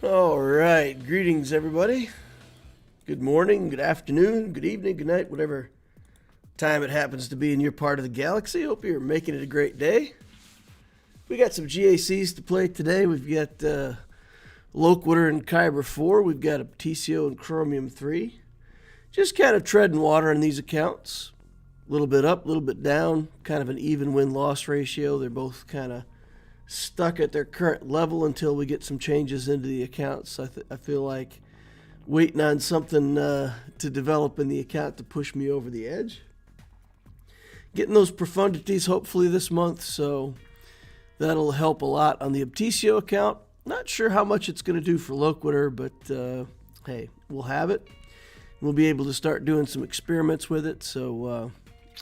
All right, greetings everybody. Good morning, good afternoon, good evening, good night, whatever time it happens to be in your part of the galaxy. Hope you're making it a great day. We got some GACs to play today. We've got Loquitur and Kyber 4. We've got Obticeo and Chromium 3. Just kind of treading water on these accounts. A little bit up, a little bit down, kind of an even win-loss ratio. They're both kind of stuck at their current level until we get some changes into the accounts. I feel like waiting on something to develop in the account to push me over the edge. Getting those profundities hopefully this month, so that'll help a lot on the Obticeo account. Not sure how much it's going to do for Loquitur, but hey, we'll have it. We'll be able to start doing some experiments with it, so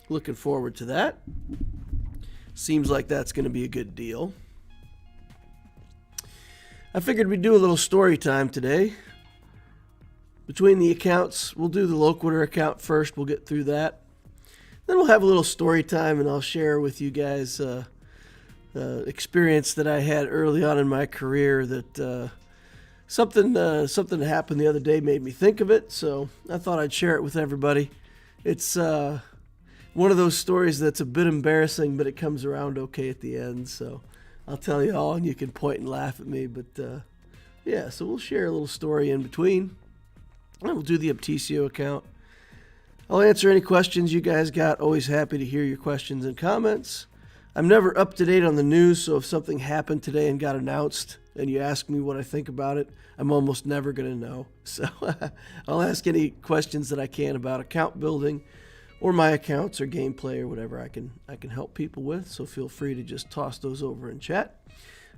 looking forward to that. Seems like that's going to be a good deal. I figured we'd do a little story time today. Between the accounts, we'll do the Loquitur account first. We'll get through that. Then we'll have a little story time, and I'll share with you guys experience that I had early on in my career that something that happened the other day made me think of it. So I thought I'd share it with everybody. It's one of those stories that's a bit embarrassing, but it comes around okay at the end. So I'll tell you all, and you can point and laugh at me. But yeah, so we'll share a little story in between. And we'll do the Obticeo account. I'll answer any questions you guys got. Always happy to hear your questions and comments. I'm never up to date on the news, so if something happened today and got announced and you ask me what I think about it, I'm almost never going to know. So I'll ask any questions that I can about account building or my accounts or gameplay or whatever I can help people with. So feel free to just toss those over in chat.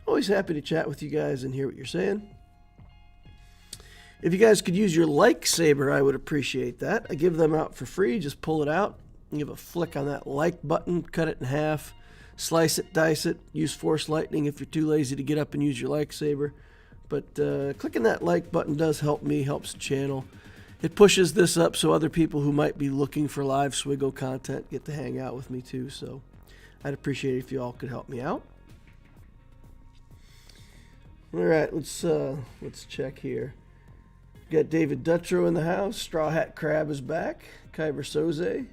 Always happy to chat with you guys and hear what you're saying. If you guys could use your like saber, I would appreciate that. I give them out for free. Just pull it out, give a flick on that like button, cut it in half, slice it, dice it, use force lightning if you're too lazy to get up and use your like saber. But clicking that like button does help me, helps the channel. It pushes this up so other people who might be looking for live Swgoh content get to hang out with me too. So I'd appreciate it if you all could help me out. All right, let's check here. We got David Dutrow in the house. Straw Hat Crab is back. Kyber Soze.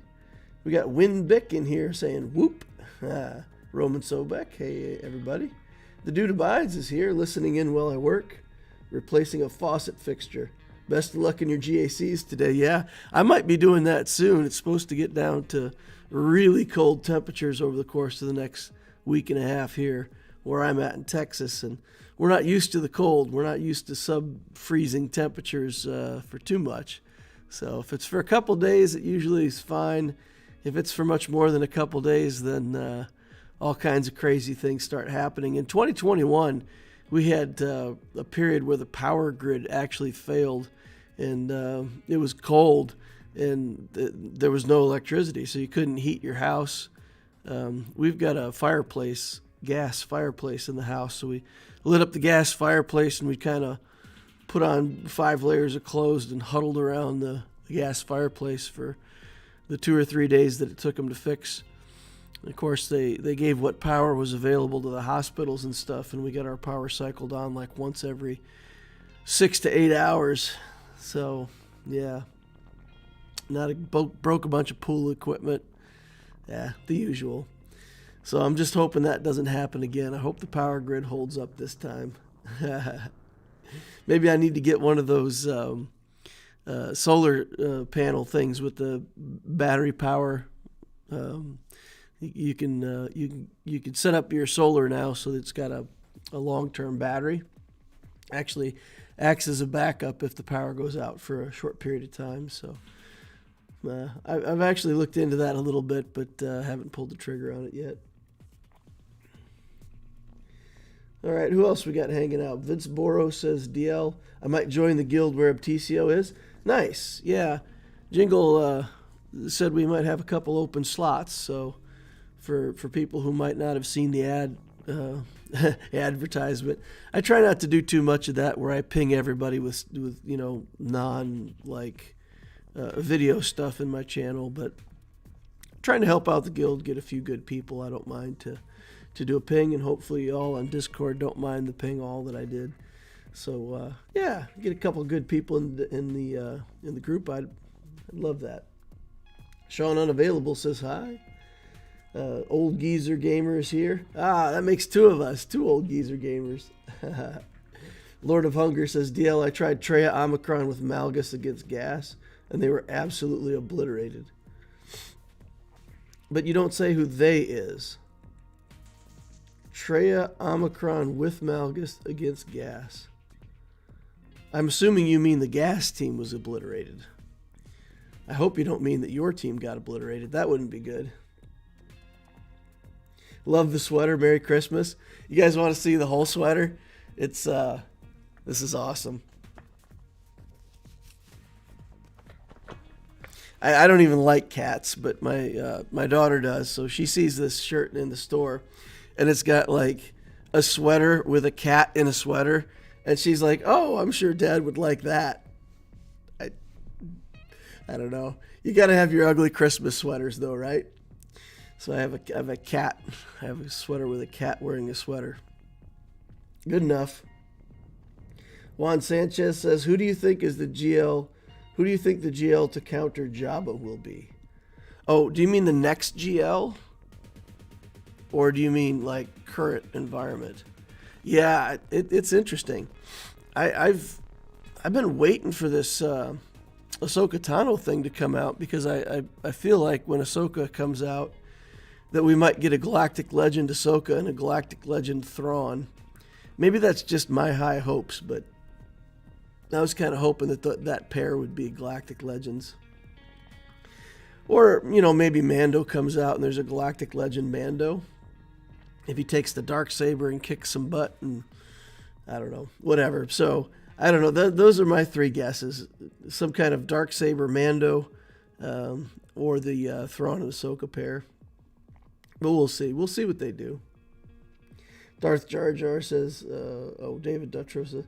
We got Winbick in here saying whoop. Roman Sobek. Hey, everybody. The Dude Abides is here, listening in while I work. Replacing a faucet fixture. Best of luck in your GACs today. Yeah, I might be doing that soon. It's supposed to get down to really cold temperatures over the course of the next week and a half here where I'm at in Texas. And we're not used to the cold. We're not used to sub-freezing temperatures for too much. So if it's for a couple days, it usually is fine. If it's for much more than a couple days, then all kinds of crazy things start happening. In 2021, we had a period where the power grid actually failed, and it was cold, and there was no electricity, so you couldn't heat your house. We've got a fireplace, gas fireplace in the house, so we lit up the gas fireplace, and we kind of put on 5 layers of clothes and huddled around the gas fireplace for the 2 or 3 days that it took them to fix. And of course, they gave what power was available to the hospitals and stuff, and we got our power cycled on like once every 6 to 8 hours. So, yeah. Broke a bunch of pool equipment. Yeah, the usual. So I'm just hoping that doesn't happen again. I hope the power grid holds up this time. Maybe I need to get one of those solar panel things with the battery power. You can set up your solar now so that it's got a long-term battery. Actually acts as a backup if the power goes out for a short period of time. So I've actually looked into that a little bit, but haven't pulled the trigger on it yet. All right, who else we got hanging out? Vince Boro says, DL, I might join the guild where Obticeo is. Nice, yeah. Jingle said we might have a couple open slots, so for people who might not have seen the advertisement. I try not to do too much of that where I ping everybody with you know, non video stuff in my channel, but trying to help out the guild, get a few good people. I don't mind to do a ping, and hopefully y'all on Discord don't mind the ping all that I did. So yeah, get a couple of good people in the group. I'd love that. Sean Unavailable says hi. Old Geezer Gamer is here. That makes two of us. Two old Geezer Gamers. Lord of Hunger says, DL, I tried Treya Omicron with Malgus against gas, and they were absolutely obliterated. But you don't say who they is. Treya Omicron with Malgus against gas. I'm assuming you mean the gas team was obliterated. I hope you don't mean that your team got obliterated. That wouldn't be good. Love the sweater. Merry Christmas. You guys want to see the whole sweater? It's this is awesome. I don't even like cats, but my daughter does. So she sees this shirt in the store, and it's got like a sweater with a cat in a sweater, and she's like, "Oh, I'm sure Dad would like that." I don't know. You got to have your ugly Christmas sweaters, though, right? So I have a cat. I have a sweater with a cat wearing a sweater. Good enough. Juan Sanchez says, Who do you think the GL to counter Jabba will be? Oh, do you mean the next GL? Or do you mean like current environment? Yeah, it's interesting. I've been waiting for this Ahsoka Tano thing to come out, because I feel like when Ahsoka comes out that we might get a Galactic Legend Ahsoka and a Galactic Legend Thrawn. Maybe that's just my high hopes, but I was kind of hoping that that pair would be Galactic Legends. Or, maybe Mando comes out and there's a Galactic Legend Mando. If he takes the Darksaber and kicks some butt, and I don't know, whatever. So, I don't know. Those are my three guesses. Some kind of Darksaber Mando, or the Thrawn and Ahsoka pair. But we'll see. We'll see what they do. Darth Jar Jar says, David Dutrow says,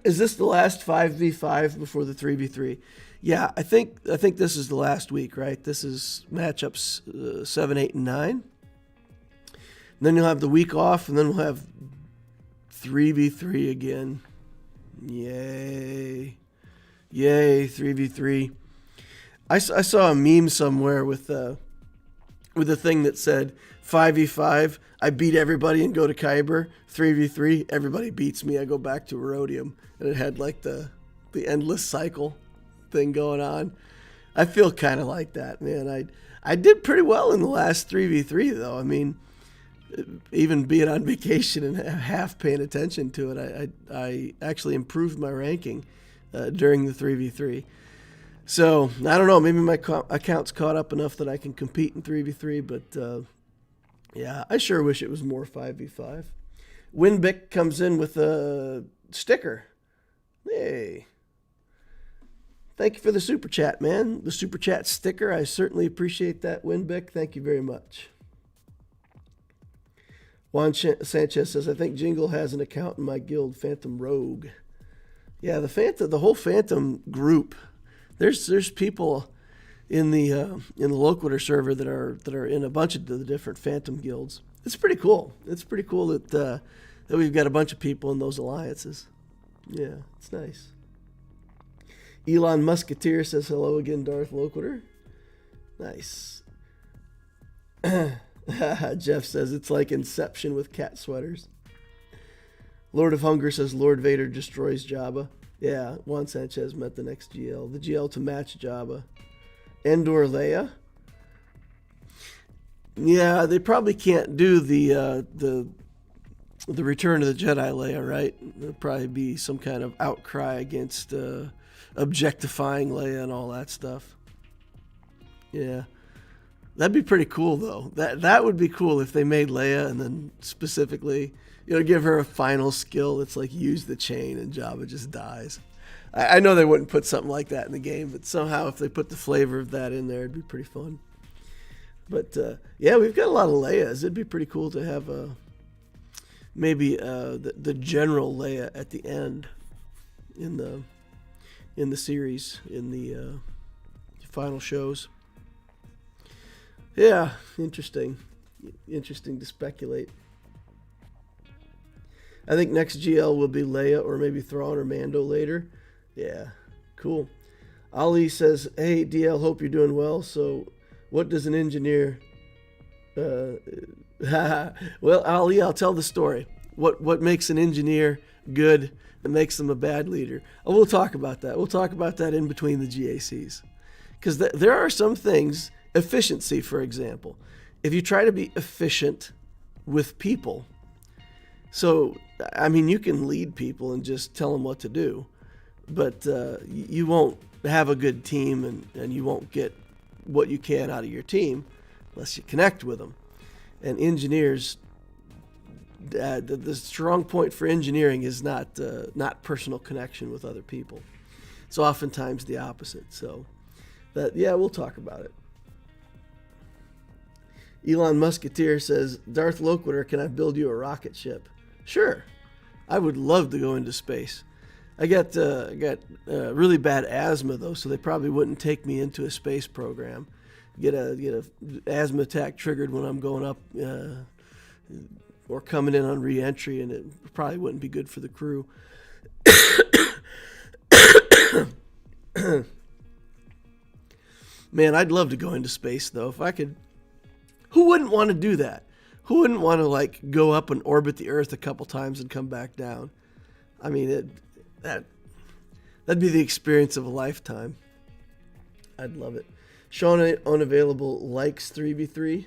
is this the last 5v5 before the 3v3? Yeah, I think this is the last week, right? This is matchups 7, 8, and 9. And then you'll have the week off, and then we'll have 3v3 again. Yay. Yay, 3v3. I saw a meme somewhere with a thing that said 5v5, I beat everybody and go to Kyber. 3v3, everybody beats me, I go back to Erodium. And it had like the endless cycle thing going on. I feel kind of like that, man. I did pretty well in the last 3v3, though. I mean, even being on vacation and half paying attention to it, I actually improved my ranking during the 3v3. So, I don't know, maybe my account's caught up enough that I can compete in 3v3, but yeah, I sure wish it was more 5v5. Winbick comes in with a sticker. Hey. Thank you for the super chat, man. The super chat sticker, I certainly appreciate that, Winbick. Thank you very much. Juan Sanchez says, I think Jingle has an account in my guild, Phantom Rogue. Yeah, the whole Phantom group. There's people in the Loquitur server that are in a bunch of the different Phantom guilds. It's pretty cool. It's pretty cool that we've got a bunch of people in those alliances. Yeah, it's nice. Elon Musketeer says hello again, Darth Loquitur. Nice. Jeff says it's like Inception with cat sweaters. Lord of Hunger says Lord Vader destroys Jabba. Yeah, Juan Sanchez met the next GL. The GL to match Jabba. Endor Leia. Yeah, they probably can't do the Return of the Jedi Leia, right? There'll probably be some kind of outcry against objectifying Leia and all that stuff. Yeah. That'd be pretty cool, though. That would be cool if they made Leia and then specifically, give her a final skill that's like use the chain and Jabba just dies. I know they wouldn't put something like that in the game, but somehow if they put the flavor of that in there, it'd be pretty fun. But yeah, we've got a lot of Leias. It'd be pretty cool to have maybe the General Leia at the end in the series, in the final shows. Yeah, interesting to speculate. I think next GL will be Leia or maybe Thrawn or Mando later. Yeah, cool. Ali says, hey, DL, hope you're doing well. So what does an engineer... well, Ali, I'll tell the story. What makes an engineer good and makes them a bad leader? Oh, we'll talk about that. We'll talk about that in between the GACs. Because there are some things, efficiency, for example. If you try to be efficient with people, so, I mean, you can lead people and just tell them what to do, but you won't have a good team and you won't get what you can out of your team unless you connect with them. And engineers, the strong point for engineering is not personal connection with other people. It's oftentimes the opposite. So, yeah, we'll talk about it. Elon Musketeer says, Darth Loquitur, can I build you a rocket ship? Sure. I would love to go into space. I got really bad asthma, though, so they probably wouldn't take me into a space program. Get a asthma attack triggered when I'm going up or coming in on re-entry, and it probably wouldn't be good for the crew. Man, I'd love to go into space, though. If I could... Who wouldn't want to do that? Who wouldn't want to, like, go up and orbit the Earth a couple times and come back down? I mean, that'd be the experience of a lifetime. I'd love it. Sean Unavailable likes 3v3.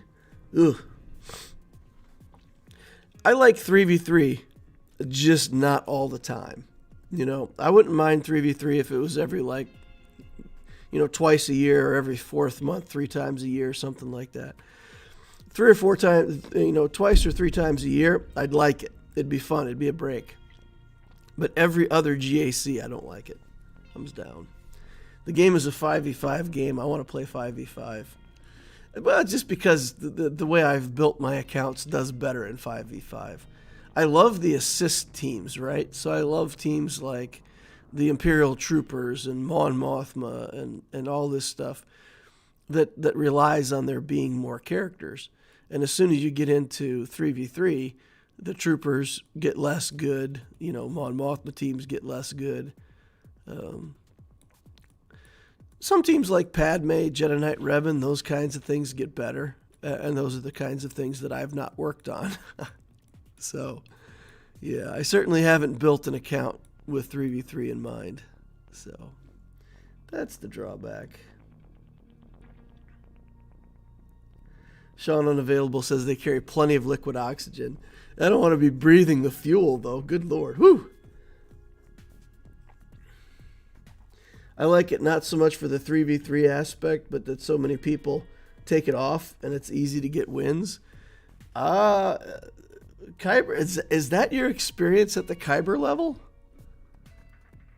Ugh. I like 3v3, just not all the time. You know, I wouldn't mind 3v3 if it was every, like, you know, twice a year or every fourth month, 3 times a year, something like that. 3 or 4 times, you know, twice or 3 times a year, I'd like it. It'd be fun. It'd be a break. But every other GAC, I don't like it. Thumbs down. The game is a 5v5 game. I want to play 5v5. Well, just because the way I've built my accounts does better in 5v5. I love the assist teams, right? So I love teams like the Imperial Troopers and Mon Mothma and all this stuff that relies on there being more characters. And as soon as you get into 3v3, the Troopers get less good. You know, Mon Mothma teams get less good. Some teams like Padme, Jedi Knight Revan, those kinds of things get better. And those are the kinds of things that I've not worked on. So, yeah, I certainly haven't built an account with 3v3 in mind. So, that's the drawback. Sean Unavailable says they carry plenty of liquid oxygen. I don't want to be breathing the fuel, though. Good Lord. Whew. I like it not so much for the 3v3 aspect, but that so many people take it off and it's easy to get wins. Kyber, is that your experience at the Kyber level?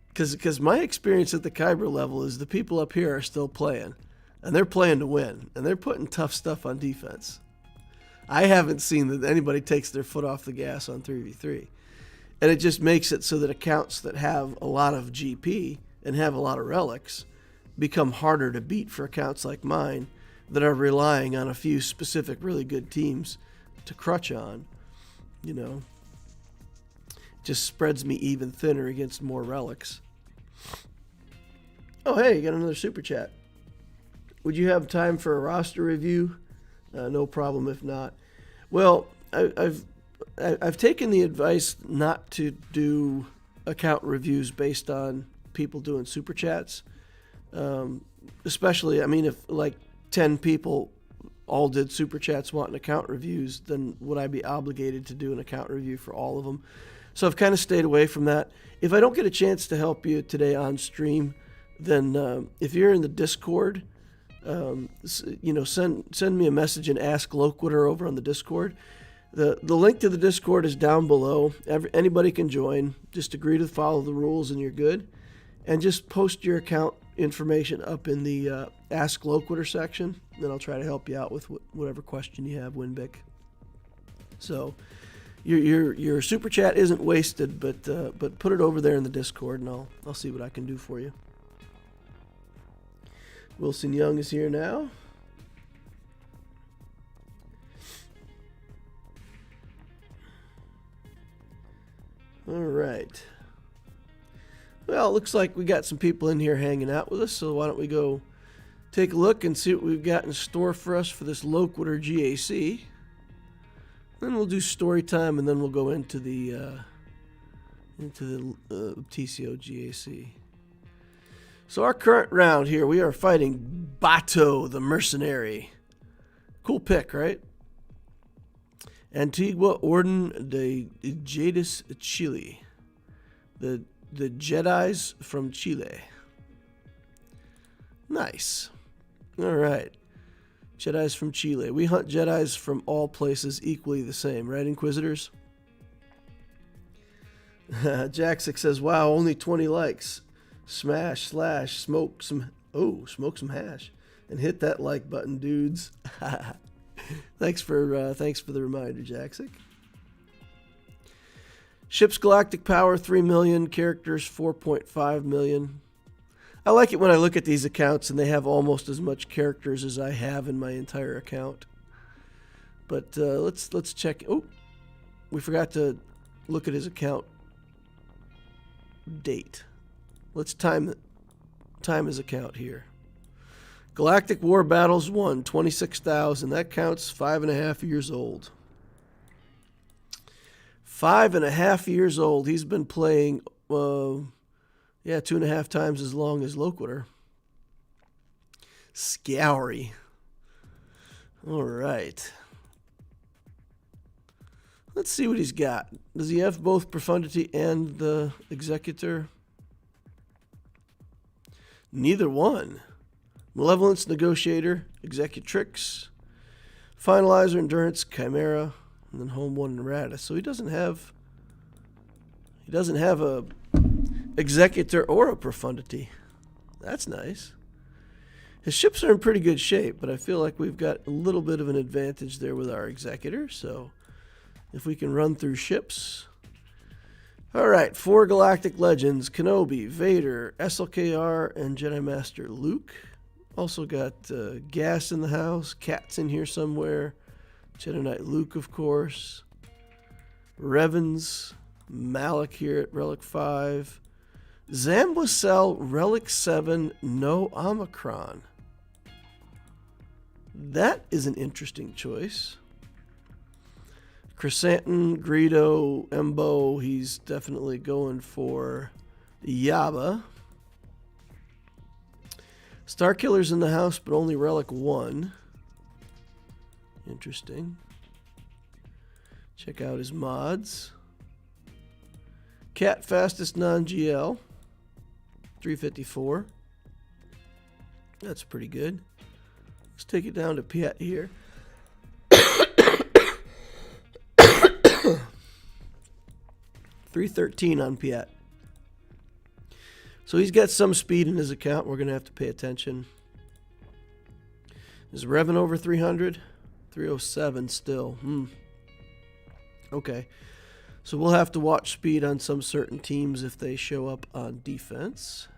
Because my experience at the Kyber level is the people up here are still playing. And they're playing to win. And they're putting tough stuff on defense. I haven't seen that anybody takes their foot off the gas on 3v3. And it just makes it so that accounts that have a lot of GP and have a lot of relics become harder to beat for accounts like mine that are relying on a few specific really good teams to crutch on. You know, just spreads me even thinner against more relics. Oh, hey, you got another super chat. Would you have time for a roster review? No problem if not. Well, I've taken the advice not to do account reviews based on people doing super chats. Especially, I mean, if like 10 people all did super chats wanting account reviews, then would I be obligated to do an account review for all of them? So I've kind of stayed away from that. If I don't get a chance to help you today on stream, then if you're in the Discord, you know, send me a message and ask Loquitur over on the Discord. The link to the Discord is down below. Anybody can join. Just agree to follow the rules and you're good. And just post your account information up in the Ask Loquitur section. Then I'll try to help you out with whatever question you have, Winbic. So your super chat isn't wasted, but put it over there in the Discord and I'll see what I can do for you. Wilson Young is here now. All right. Well, it looks like we got some people in here hanging out with us, so why don't we go take a look and see what we've got in store for us for this Loquitur GAC. Then we'll do story time, and then we'll go into the Obticeo GAC. So our current round here, we are fighting Bato, the Mercenary. Cool pick, right? Antigua Orden de Jadis, Chile. The Jedis from Chile. Nice. All right. Jedis from Chile. We hunt Jedis from all places equally the same, right, Inquisitors? Jaxic says, wow, only 20 likes. Smash, slash, smoke some hash. And hit that like button, dudes. Thanks for the reminder, Jaxic. Ship's galactic power, 3 million. Characters, 4.5 million. I like it when I look at these accounts and they have almost as much characters as I have in my entire account. But let's check. Oh, we forgot to look at his account date. Let's time his account here. Galactic War Battles 1, 26,000. That counts 5.5 years old. 5.5 years old. He's been playing, 2.5 times as long as Loquitur. Scoury. All right. Let's see what he's got. Does he have both Profundity and the Executor? Neither one. Malevolence, Negotiator, Executrix, Finalizer, Endurance, Chimera, and then Home 1 and Errata. So he doesn't have a Executor or a Profundity. That's nice. His ships are in pretty good shape, but I feel like we've got a little bit of an advantage there with our Executor. So if we can run through ships. All right, 4 Galactic Legends, Kenobi, Vader, SLKR, and Jedi Master Luke. Also got Gas in the house, Cat's in here somewhere, Jedi Knight Luke, of course, Revens, Malik here at Relic 5, Zambwasel, Relic 7, no Omicron. That is an interesting choice. Chrysanthemum, Greedo, Embo, he's definitely going for Yaba. Starkiller's in the house, but only Relic 1. Interesting. Check out his mods. Cat fastest non-GL. 354. That's pretty good. Let's take it down to Piet here. 313 on Piet. So he's got some speed in his account. We're going to have to pay attention. Is Revan over 300? 307 still. Okay. So we'll have to watch speed on some certain teams if they show up on defense.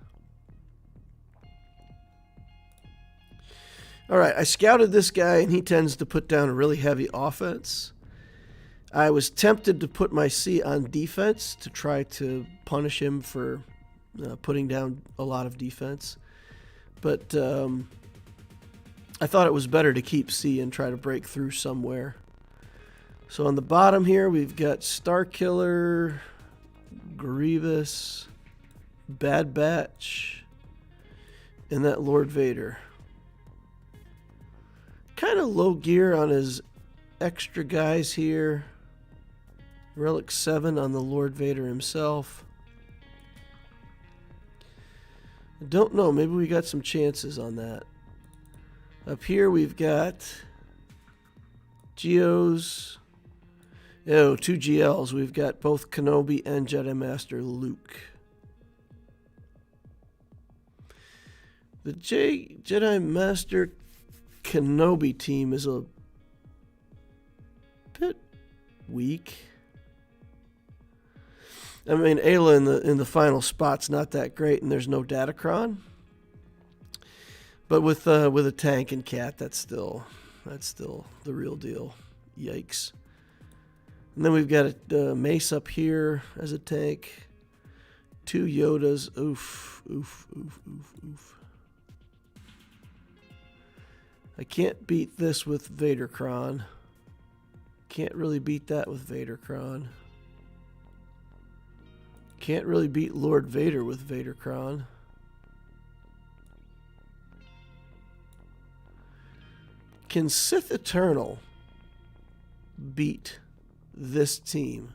All right, I scouted this guy, and he tends to put down a really heavy offense. I was tempted to put my C on defense to try to punish him for putting down a lot of defense. But I thought it was better to keep C and try to break through somewhere. So on the bottom here, we've got Starkiller, Grievous, Bad Batch, and that Lord Vader. Kind of low gear on his extra guys here. Relic 7 on the Lord Vader himself. I don't know. Maybe we got some chances on that. Up here we've got Geos. Oh, 2 GLs. We've got both Kenobi and Jedi Master Luke. The Jedi Master Kenobi team is a bit weak. I mean, Ayla in the final spot's not that great, and there's no Datacron. But with a tank and Cat, that's still the real deal. Yikes. And then we've got a Mace up here as a tank. 2 Yodas. Oof, oof, oof, oof, oof. I can't beat this with Vadercron. Can't really beat that with Vadercron. Can't really beat Lord Vader with Vadercron. Can Sith Eternal beat this team?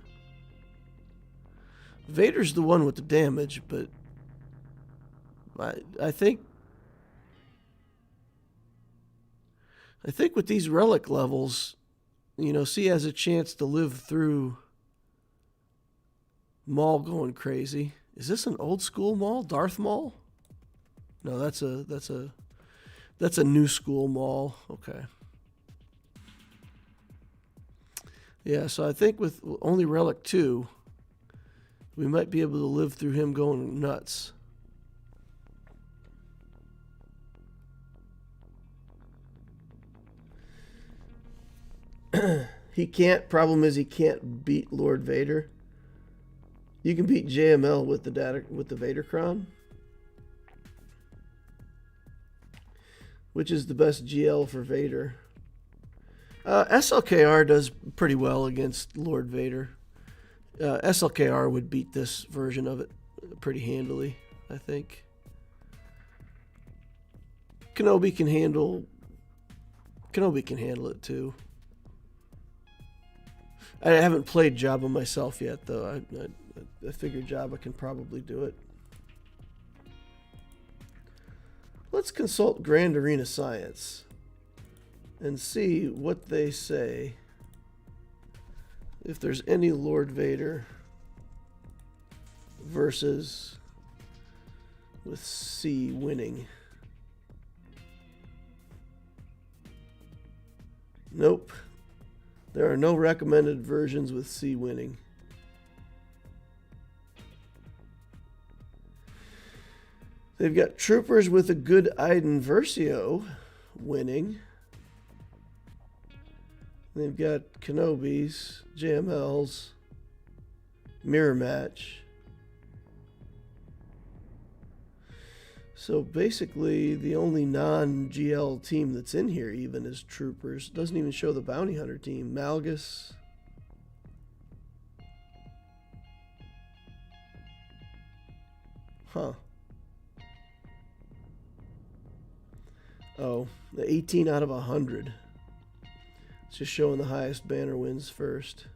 Vader's the one with the damage, but I think with these relic levels, you know, C has a chance to live through Maul going crazy. Is this an old school Maul? Darth Maul? No, that's a new school Maul. Okay. Yeah, so I think with only Relic 2, we might be able to live through him going nuts. He can't. Problem is he can't beat Lord Vader. You can beat JML with the Vadercron, which is the best GL for Vader. SLKR does pretty well against Lord Vader. SLKR would beat this version of it pretty handily, I think. Kenobi can handle it too. I haven't played Jabba myself yet, though. I figure Jabba can probably do it. Let's consult Grand Arena Science and see what they say. If there's any Lord Vader versus with C winning. Nope. There are no recommended versions with C winning. They've got Troopers with a good Iden Versio winning. They've got Kenobis, JMLs, Mirror Match. So basically, the only non-GL team that's in here even is Troopers. Doesn't even show the Bounty Hunter team. Malgus. Huh. Oh, the 18 out of 100. It's just showing the highest banner wins first.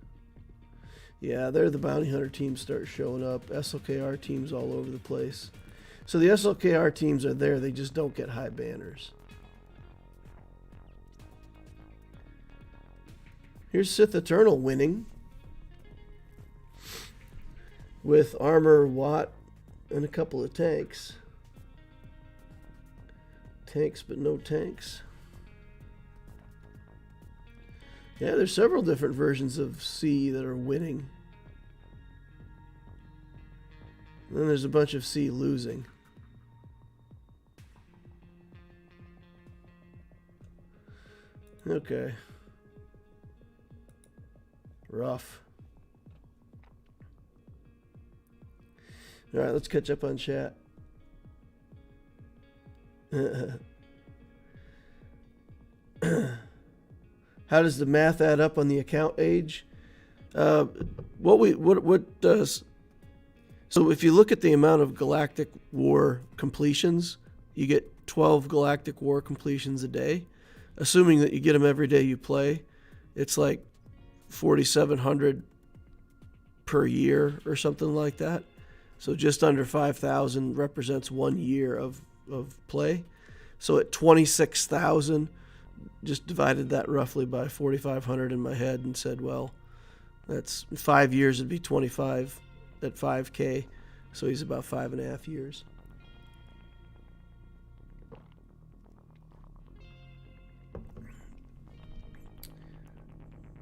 Yeah, there the Bounty Hunter teams start showing up. SLKR teams all over the place. So the SLKR teams are there, they just don't get high banners. Here's Sith Eternal winning with Armor, Watt, and a couple of tanks. Tanks, but no tanks. Yeah, there's several different versions of C that are winning. And then there's a bunch of C losing. Okay. Rough. All right, let's catch up on chat. How does the math add up on the account age? So if you look at the amount of Galactic War completions, you get 12 Galactic War completions a day. Assuming that you get them every day you play, it's like 4,700 per year or something like that. So just under 5,000 represents 1 year of play. So at 26,000, just divided that roughly by 4,500 in my head and said, well, that's 5 years, it'd be 25 at 5K. So he's about 5.5 years.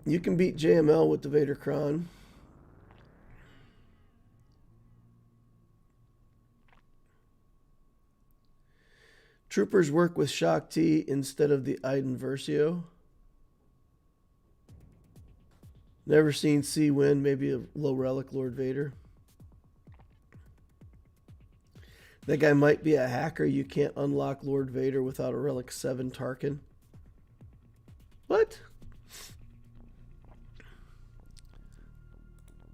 You can beat JML with the Vadercron. Troopers work with Shock T instead of the Iden Versio. Never seen C win. Maybe a low relic Lord Vader. That guy might be a hacker. You can't unlock Lord Vader without a relic 7 Tarkin. What?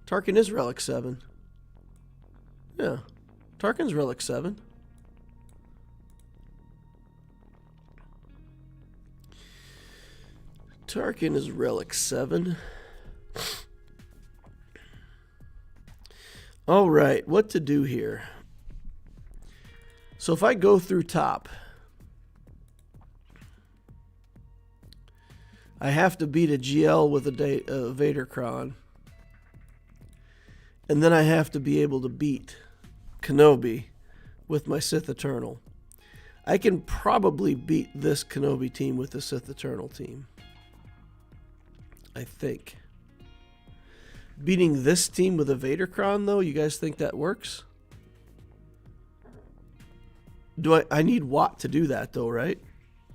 Tarkin is relic 7. Yeah. Tarkin's relic 7. Tarkin is relic 7. All right, what to do here? So if I go through top, I have to beat a GL with a Vadercron. And then I have to be able to beat Kenobi with my Sith Eternal. I can probably beat this Kenobi team with the Sith Eternal team. I think. Beating this team with a Vadercron, though, you guys think that works? I need Watt to do that, though, right?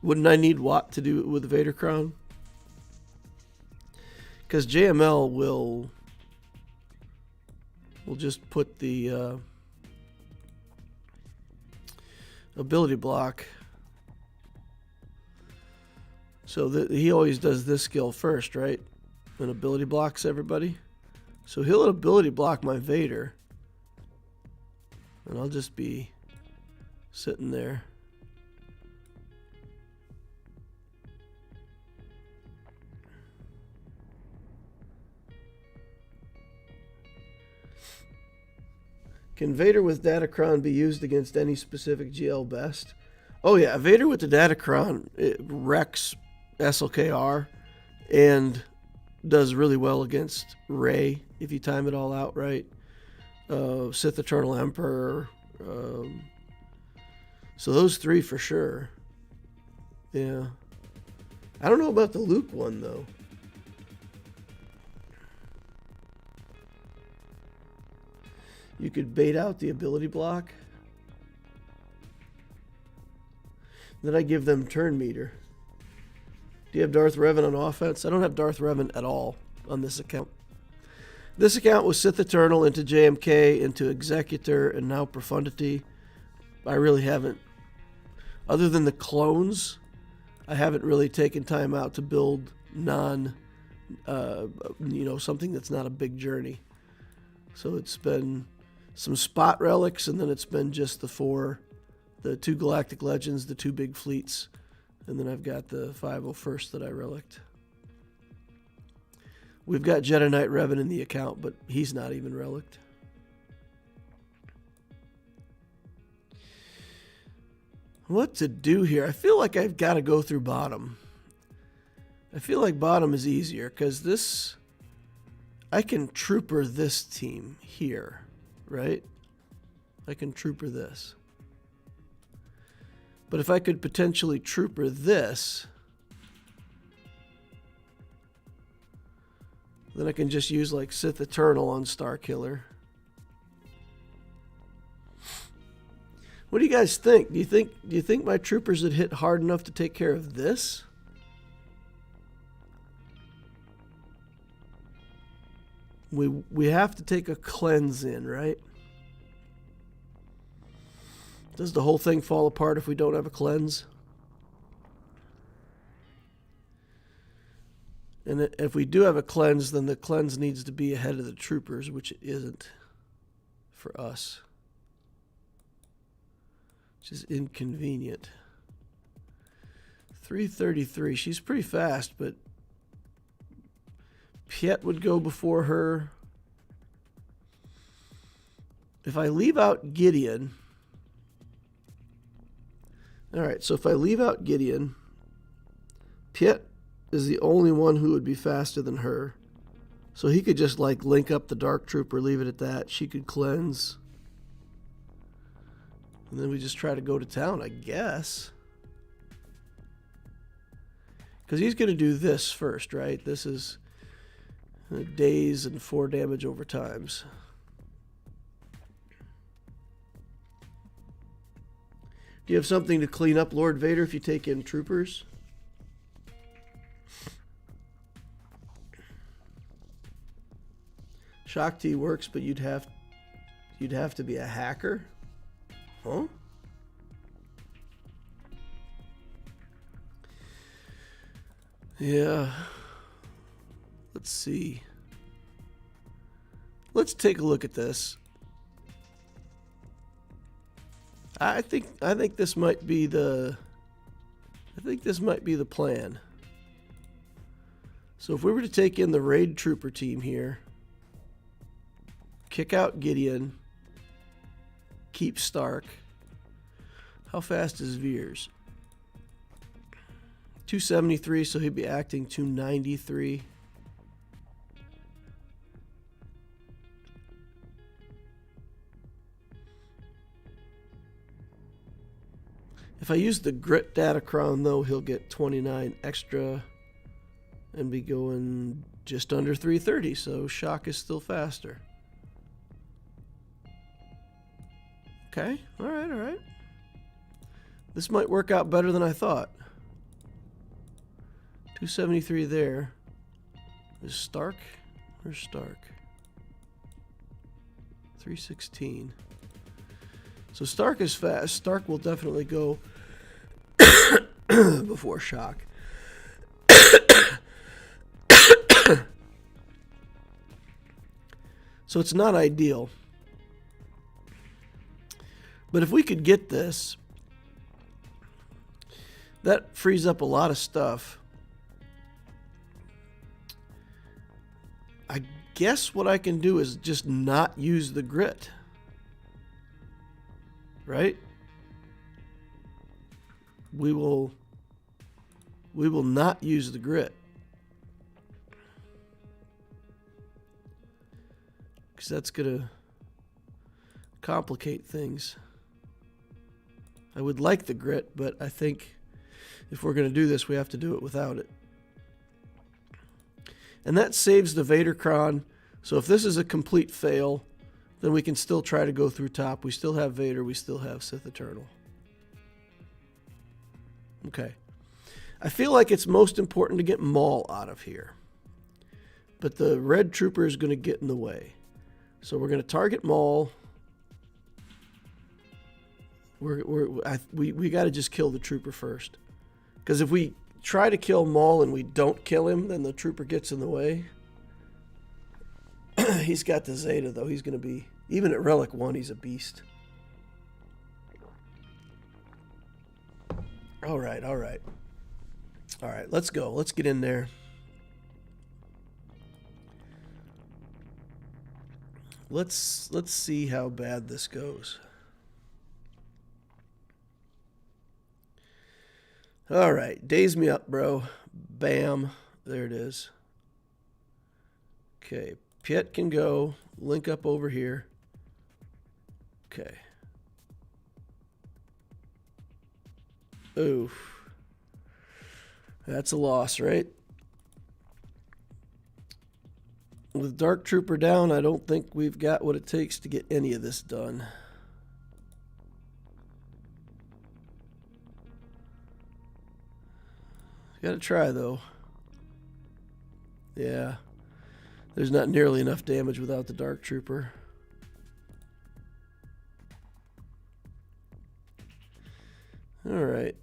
Wouldn't I need Watt to do it with a Vadercron? Because JML will just put the ability block. So he always does this skill first, right? And ability blocks everybody. So he'll ability block my Vader. And I'll just be sitting there. Can Vader with Datacron be used against any specific GL best? Oh yeah, Vader with the Datacron, it wrecks SLKR and does really well against Rey if you time it all out right. Sith Eternal Emperor. So those three for sure. Yeah. I don't know about the Luke one though. You could bait out the ability block. Then I give them turn meter. Do you have Darth Revan on offense? I don't have Darth Revan at all on this account. This account was Sith Eternal into JMK, into Executor, and now Profundity. I really haven't, other than the clones, I haven't really taken time out to build something that's not a big journey. So it's been some spot relics, and then it's been just the 2 Galactic Legends, the 2 big fleets, and then I've got the 501st that I relicked. We've got Jedi Knight Revan in the account, but he's not even relicked. What to do here? I feel like I've got to go through bottom. I feel like bottom is easier, because this, I can trooper this team here, right? I can trooper this. But if I could potentially trooper this, then I can just use like Sith Eternal on Starkiller. What do you guys think? Do you think my troopers would hit hard enough to take care of this? We have to take a cleanse in, right? Does the whole thing fall apart if we don't have a cleanse? And if we do have a cleanse, then the cleanse needs to be ahead of the troopers, which it isn't for us. Which is inconvenient. 333. She's pretty fast, but Piet would go before her. If I leave out Gideon... Alright, so if I leave out Gideon, Piet is the only one who would be faster than her. So he could just like link up the Dark Trooper, leave it at that. She could cleanse. And then we just try to go to town, I guess. Because he's going to do this first, right? This is days and 4 damage over times. Do you have something to clean up Lord Vader if you take in troopers? Shock T works, but you'd have to be a hacker. Huh? Yeah. Let's see. Let's take a look at this. I think this might be the plan. So if we were to take in the raid trooper team here, kick out Gideon, keep Stark. How fast is Veers? 273, so he'd be acting 293. If I use the grit datacron though, he'll get 29 extra and be going just under 330, so shock is still faster. Okay, all right. This might work out better than I thought. 273 there. Is Stark? Where's Stark? 316. So Stark is fast. Stark will definitely go before shock. So it's not ideal. But if we could get this, that frees up a lot of stuff. I guess what I can do is just not use the grit. Right? We will not use the grit. Because that's going to complicate things. I would like the grit, but I think if we're going to do this, we have to do it without it. And that saves the Vadercron. So if this is a complete fail, then we can still try to go through top. We still have Vader. We still have Sith Eternal. Okay. I feel like it's most important to get Maul out of here. But the Red Trooper is going to get in the way. So we're going to target Maul. We got to just kill the Trooper first. Because if we try to kill Maul and we don't kill him, then the Trooper gets in the way. He's got the Zeta, though. He's going to be... Even at Relic 1, he's a beast. All right. All right, let's go. Let's get in there. Let's see how bad this goes. All right. Daze me up, bro. Bam. There it is. Okay. Piet can go. Link up over here. Okay. Oof. That's a loss, right? With Dark Trooper down, I don't think we've got what it takes to get any of this done. Gotta try, though. Yeah. There's not nearly enough damage without the Dark Trooper. Alright.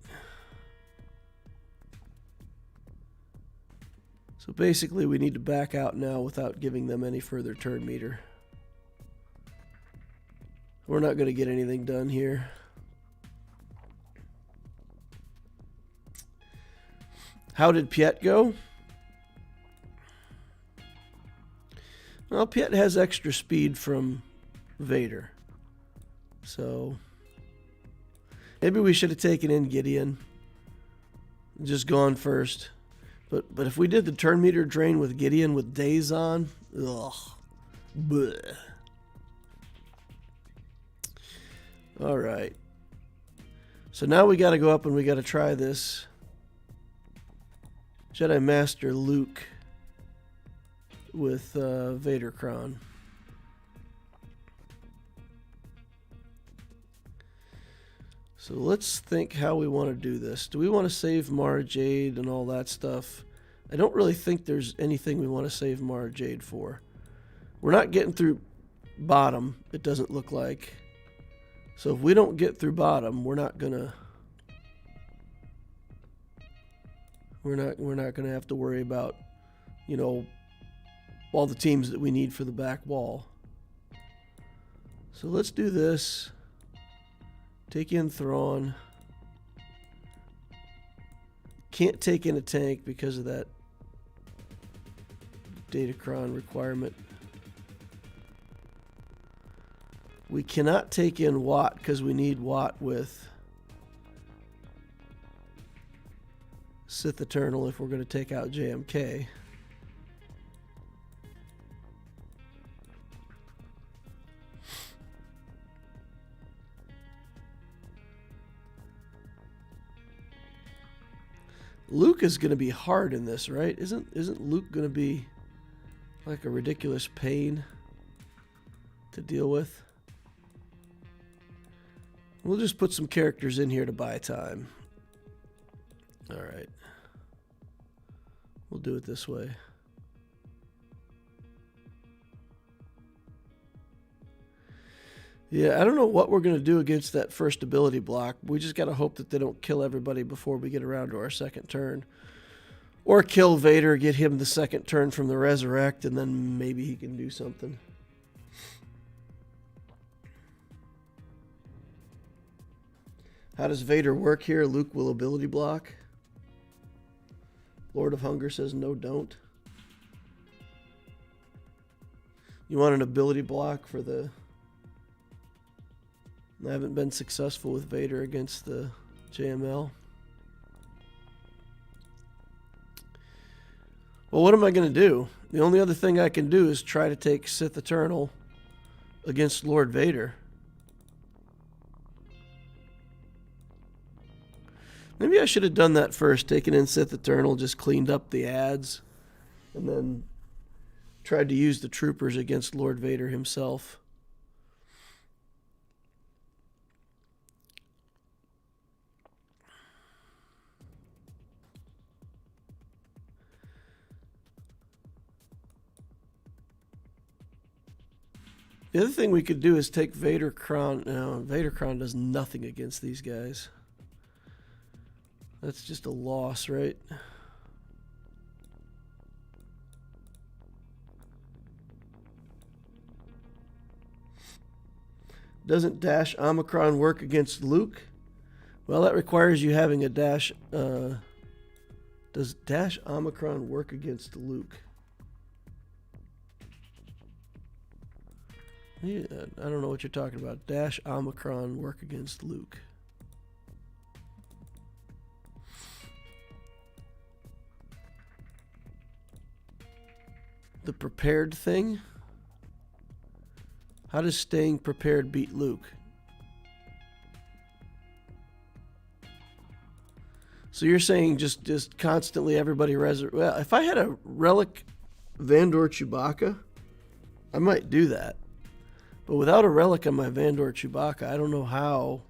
So basically we need to back out now without giving them any further turn meter. We're not going to get anything done here. How did Piet go? Well, Piet has extra speed from Vader. So maybe we should have taken in Gideon. Just gone first. But if we did the turn meter drain with Gideon with Daze on, ugh. Bleh. All right. So now we got to go up and we got to try this Jedi Master Luke with Vadercron. So let's think how we want to do this. Do we want to save Mara Jade and all that stuff? I don't really think there's anything we want to save Mara Jade for. We're not getting through bottom, it doesn't look like. So if we don't get through bottom, we're not gonna have to worry about, you know, all the teams that we need for the back wall. So let's do this. Take in Thrawn. Can't take in a tank because of that Datacron requirement. We cannot take in Watt because we need Watt with Sith Eternal if we're going to take out JMK. Luke is going to be hard in this, right? Isn't Luke going to be like a ridiculous pain to deal with? We'll just put some characters in here to buy time. All right. We'll do it this way. Yeah, I don't know what we're going to do against that first ability block. We just got to hope that they don't kill everybody before we get around to our second turn. Or kill Vader, get him the second turn from the Resurrect, and then maybe he can do something. How does Vader work here? Luke will ability block. Lord of Hunger says no, don't. You want an ability block for the... I haven't been successful with Vader against the JML. Well, what am I going to do? The only other thing I can do is try to take Sith Eternal against Lord Vader. Maybe I should have done that first, taken in Sith Eternal, just cleaned up the ads, and then tried to use the troopers against Lord Vader himself. The other thing we could do is take Vader Kron. No, Vader Kron does nothing against these guys. That's just a loss, right? Doesn't Dash Omicron work against Luke? Well, that requires you having a Dash. Does Dash Omicron work against Luke? Yeah, I don't know what you're talking about. Dash Omicron work against Luke. The prepared thing? How does staying prepared beat Luke? So you're saying just constantly everybody resurrect? Well, if I had a relic Vandor Chewbacca, I might do that. But without a relic on my Vandor Chewbacca, I don't know how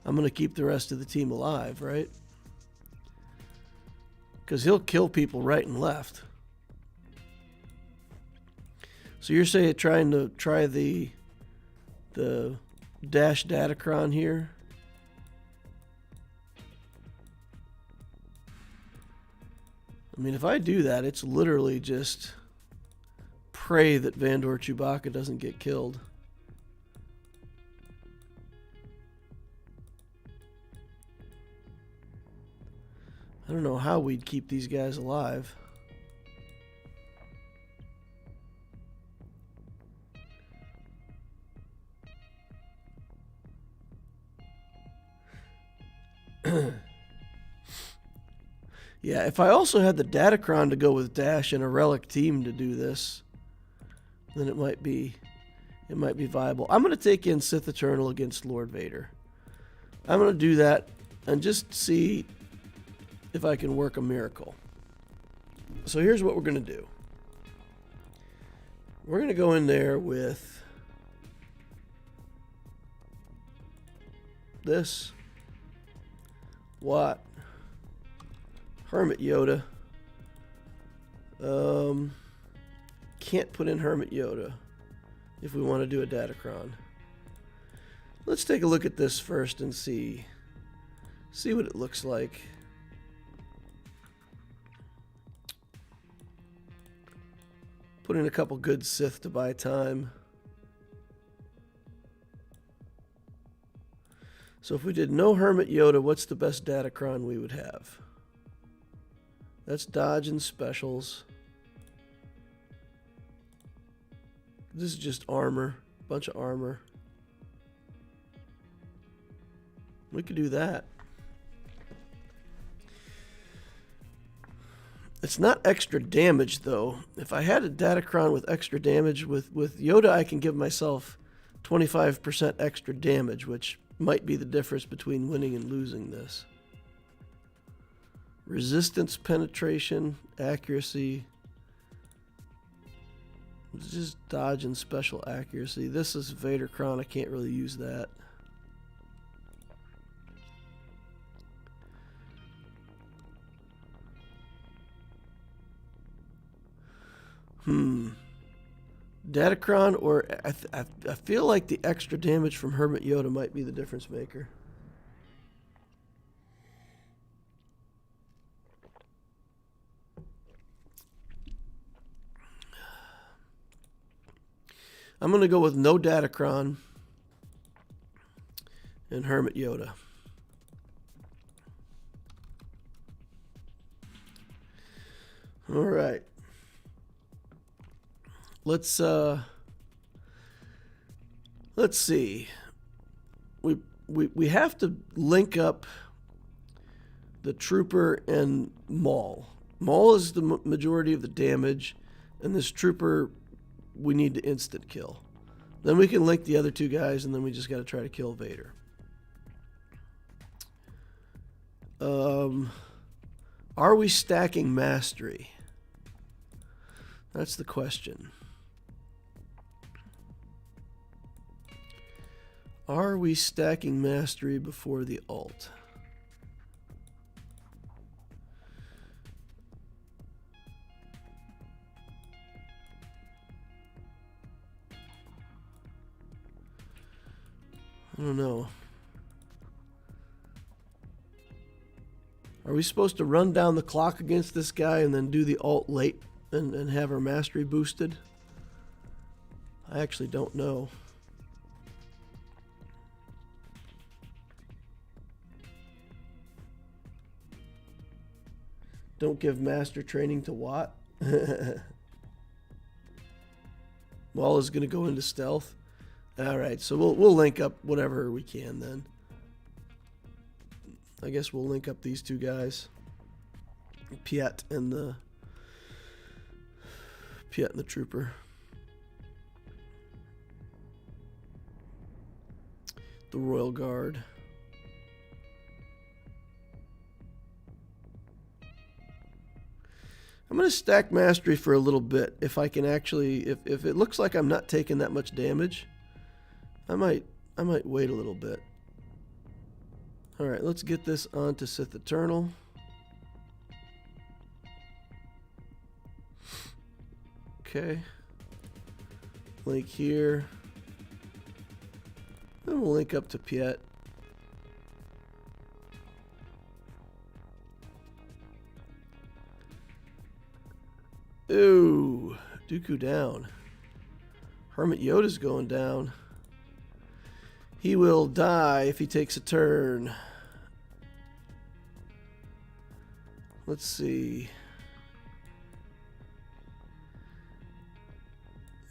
I'm going to keep the rest of the team alive, right? Because he'll kill people right and left. So you're saying try the Dash Datacron here? I mean, if I do that, it's literally just pray that Vandor Chewbacca doesn't get killed. I don't know how we'd keep these guys alive. Yeah, if I also had the Datacron to go with Dash and a relic team to do this, then it might be viable. I'm going to take in Sith Eternal against Lord Vader. I'm going to do that and just see if I can work a miracle. So here's what we're going to do. We're going to go in there with this. What? Hermit Yoda. Can't put in Hermit Yoda. if we want to do a Datacron. Let's take a look at this first and see what it looks like. Put in a couple good Sith to buy time. So if we did no Hermit Yoda, what's the best Datacron we would have? That's dodge and specials. This is just armor, bunch of armor. We could do that. It's not extra damage though. If I had a Datacron with extra damage, with Yoda I can give myself 25% extra damage, which might be the difference between winning and losing this. Resistance, penetration, accuracy. It's just dodge and special accuracy. This is Vadercron. I can't really use that. Datacron, or I feel like the extra damage from Hermit Yoda might be the difference maker. I'm going to go with no Datacron and Hermit Yoda. All right. Let's see. We have to link up the Trooper and Maul. Maul is the majority of the damage, and this Trooper we need to instant kill. Then we can link the other two guys, and then we just got to try to kill Vader. Are we stacking mastery? That's the question. Are we stacking mastery before the ult? I don't know. Are we supposed to run down the clock against this guy and then do the ult late and have our mastery boosted? I actually don't know. Don't give master training to Watt. Maul is going to go into stealth. All right, so we'll link up whatever we can then. I guess we'll link up these two guys, Piet and the Trooper. The Royal Guard. I'm going to stack mastery for a little bit. If I can actually, if it looks like I'm not taking that much damage, I might wait a little bit. All right, let's get this onto Sith Eternal. Okay. Link here. Then we'll link up to Piet. Ooh, Dooku down. Hermit Yoda's going down. He will die if he takes a turn. Let's see.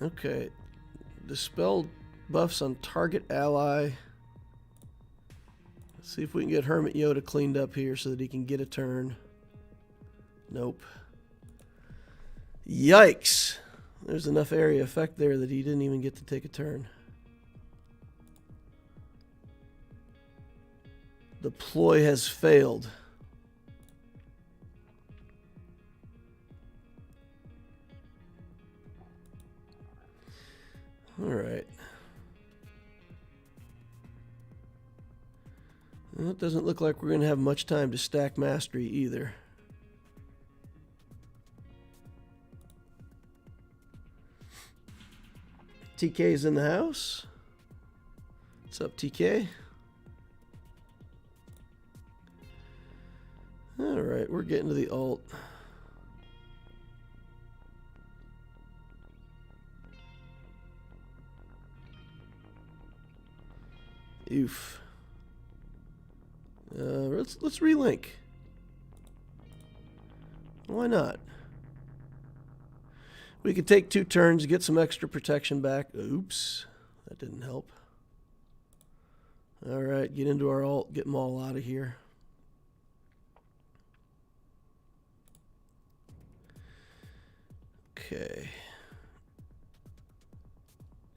Okay. Dispel buffs on target ally. Let's see if we can get Hermit Yoda cleaned up here so that he can get a turn. Nope. Yikes. There's enough area effect there that he didn't even get to take a turn. The ploy has failed. All right. Well, it doesn't look like we're going to have much time to stack mastery either. TK's in the house. What's up, TK? All right, we're getting to the alt. Oof. Let's relink. Why not? We could take 2 turns, get some extra protection back. Oops, that didn't help. All right, get into our alt, get them all out of here. Okay.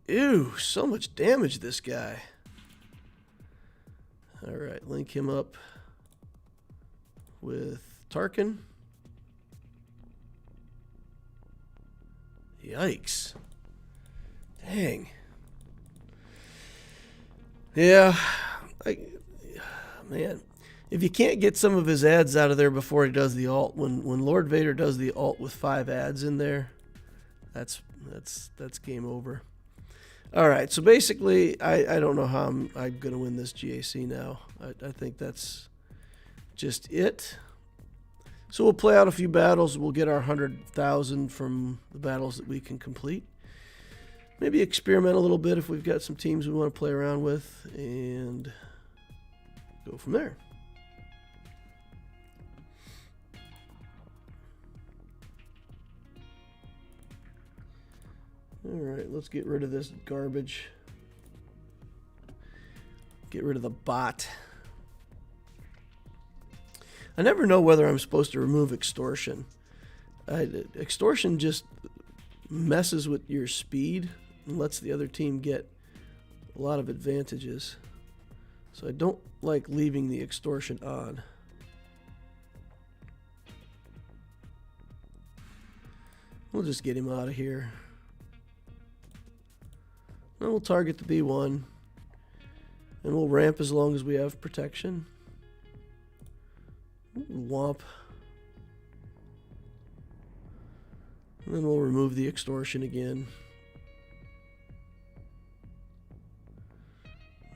Ew, so much damage, this guy. All right, link him up with Tarkin. Yikes. Dang. Yeah. Man. If you can't get some of his ads out of there before he does the alt, when Lord Vader does the alt with 5 ads in there, that's game over. All right, so basically, I don't know how I'm going to win this GAC now. I think that's just it. So we'll play out a few battles. We'll get our 100,000 from the battles that we can complete. Maybe experiment a little bit if we've got some teams we want to play around with, and go from there. All right, let's get rid of this garbage. Get rid of the bot. I never know whether I'm supposed to remove extortion. Extortion just messes with your speed and lets the other team get a lot of advantages. So I don't like leaving the extortion on. We'll just get him out of here. And we'll target the B1. And we'll ramp as long as we have protection. Womp. And then we'll remove the extortion again.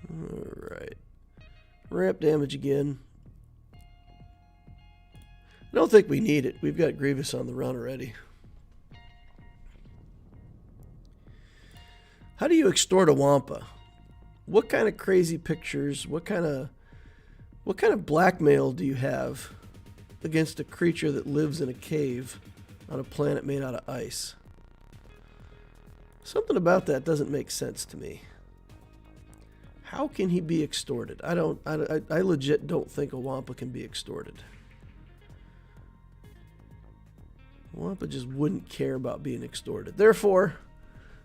Alright. Ramp damage again. I don't think we need it. We've got Grievous on the run already. How do you extort a Wampa? What kind of crazy pictures, what kind of blackmail do you have against a creature that lives in a cave on a planet made out of ice? Something about that doesn't make sense to me. How can he be extorted? I legit don't think a Wampa can be extorted. Wampa just wouldn't care about being extorted. Therefore,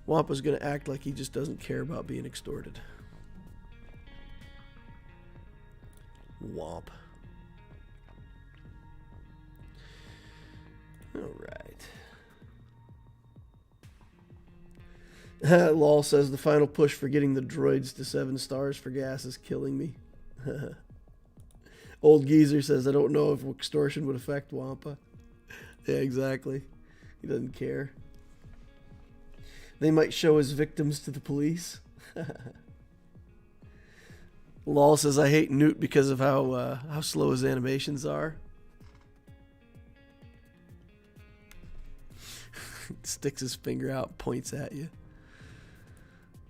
Wampa's going to act like he just doesn't care about being extorted. Womp. Alright. Lol says the final push for getting the droids to 7 stars for gas is killing me. Old Geezer says I don't know if extortion would affect Wampa. Yeah, exactly. He doesn't care. They might show his victims to the police. Lol says I hate Newt because of how slow his animations are. Sticks his finger out, points at you.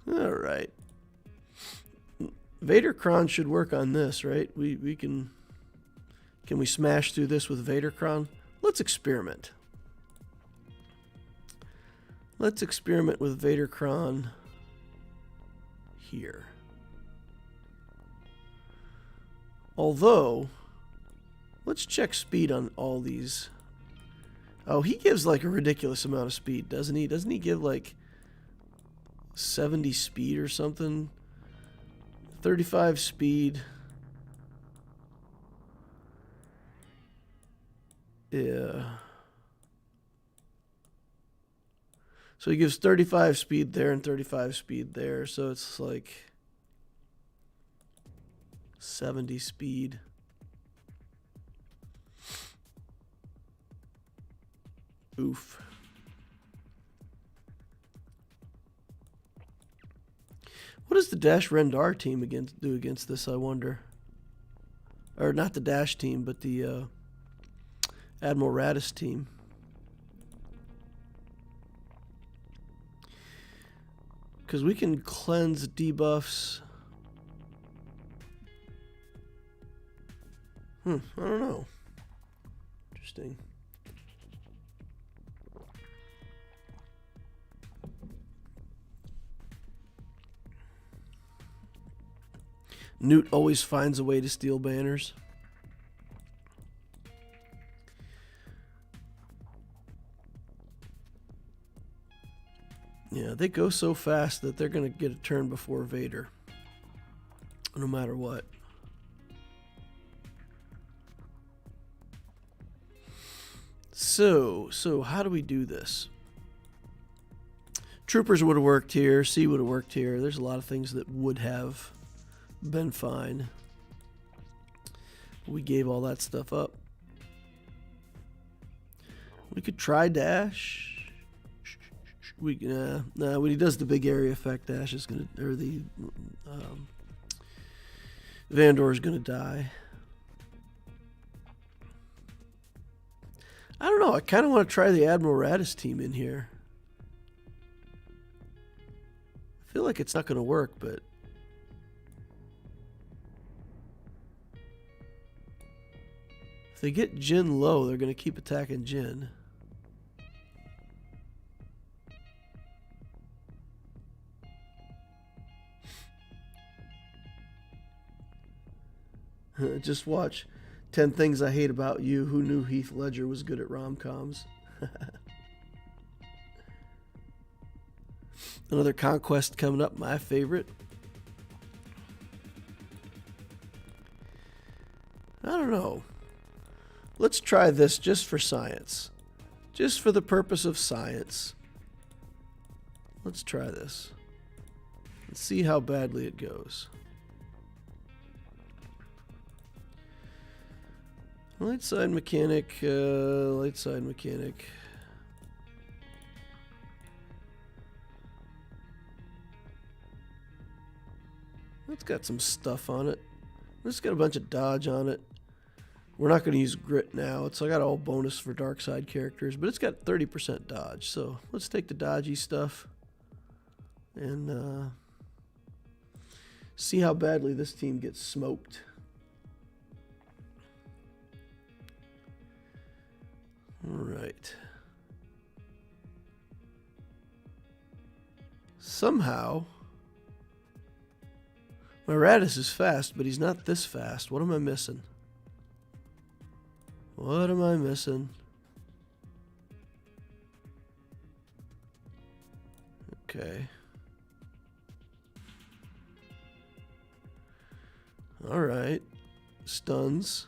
All right. Vadercron should work on this, right? We can we smash through this with Vadercron? Let's experiment. Let's experiment with Vadercron here. Although, let's check speed on all these. Oh, he gives like a ridiculous amount of speed, doesn't he? Doesn't he give like 70 speed or something? 35 speed. Yeah. So he gives 35 speed there and 35 speed there. So it's like 70 speed. Oof. What does the Dash Rendar team do against this, I wonder? Or not the Dash team, but the Admiral Radis team. Because we can cleanse debuffs. I don't know. Interesting. Newt always finds a way to steal banners. Yeah, they go so fast that they're going to get a turn before Vader. No matter what. So how do we do this? Troopers would have worked here. C would have worked here. There's a lot of things that would have been fine. We gave all that stuff up. We could try Dash. When he does the big area effect, Dash is gonna, or the Vandor is gonna die. I don't know. I kind of want to try the Admiral Radis team in here. I feel like it's not going to work, but if they get Jin low, they're going to keep attacking Jin. Just watch 10 Things I Hate About You. Who knew Heath Ledger was good at rom-coms? Another conquest coming up, my favorite. I don't know. Let's try this just for science. Just for the purpose of science. Let's try this. And see how badly it goes. Light side mechanic, light side mechanic. It's got some stuff on it. It's got a bunch of dodge on it. We're not going to use grit now. It's got all bonus for dark side characters, but it's got 30% dodge. So let's take the dodgy stuff and see how badly this team gets smoked. All right. Somehow, my Radis is fast, but he's not this fast. What am I missing? What am I missing? Okay. All right. Stuns.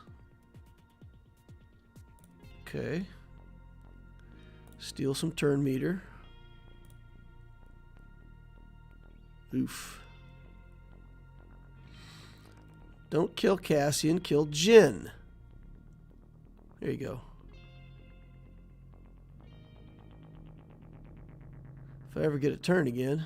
Okay. Steal some turn meter. Oof. Don't kill Cassian, kill Jin. There you go. If I ever get a turn again.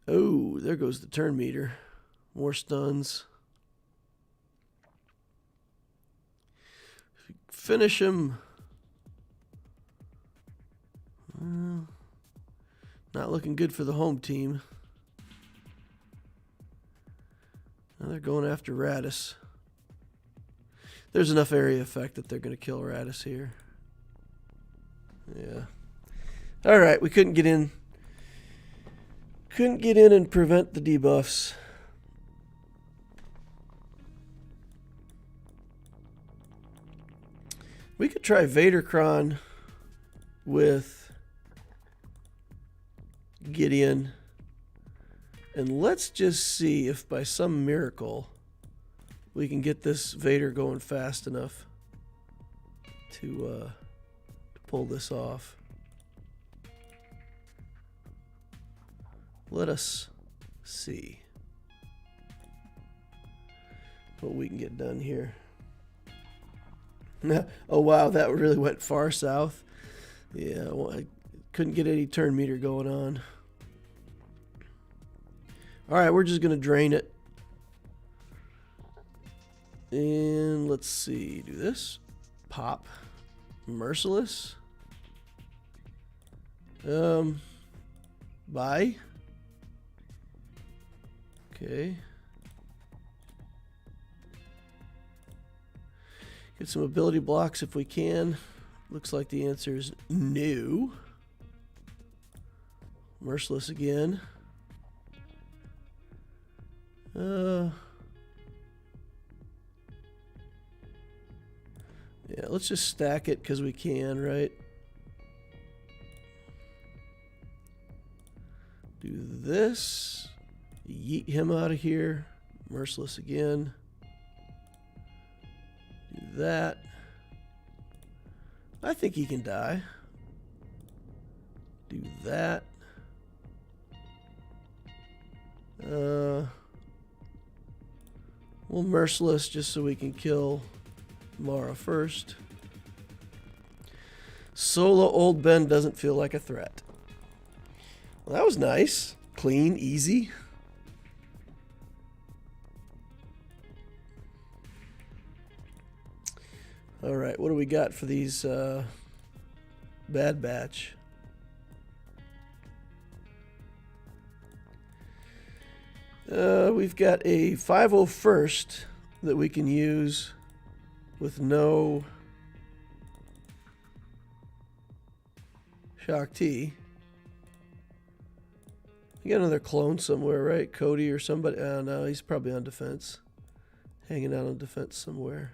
Oh, there goes the turn meter. More stuns. Finish him. Not looking good for the home team. Now they're going after Radis. There's enough area effect that they're going to kill Radis here. Yeah. All right, we couldn't get in. Couldn't get in and prevent the debuffs. We could try Vadercron with Gideon. And let's just see if by some miracle we can get this Vader going fast enough to pull this off. Let us see what we can get done here. Oh wow, that really went far south. Yeah, well, Couldn't get any turn meter going on. Alright, we're just going to drain it. And let's see. Do this. Pop. Merciless. Buy. Okay. Get some ability blocks if we can. Looks like the answer is no. Merciless again. Yeah, let's just stack it because we can, right? Do this. Yeet him out of here. Merciless again. Do that. I think he can die. Do that. We'll merciless just so we can kill Mara first. Solo Old Ben doesn't feel like a threat. Well, that was nice. Clean, easy. Alright, what do we got for these Bad Batch? We've got a 501st that we can use with no Shock T. You got another clone somewhere, right? Cody or somebody. Oh, no, he's probably on defense. Hanging out on defense somewhere.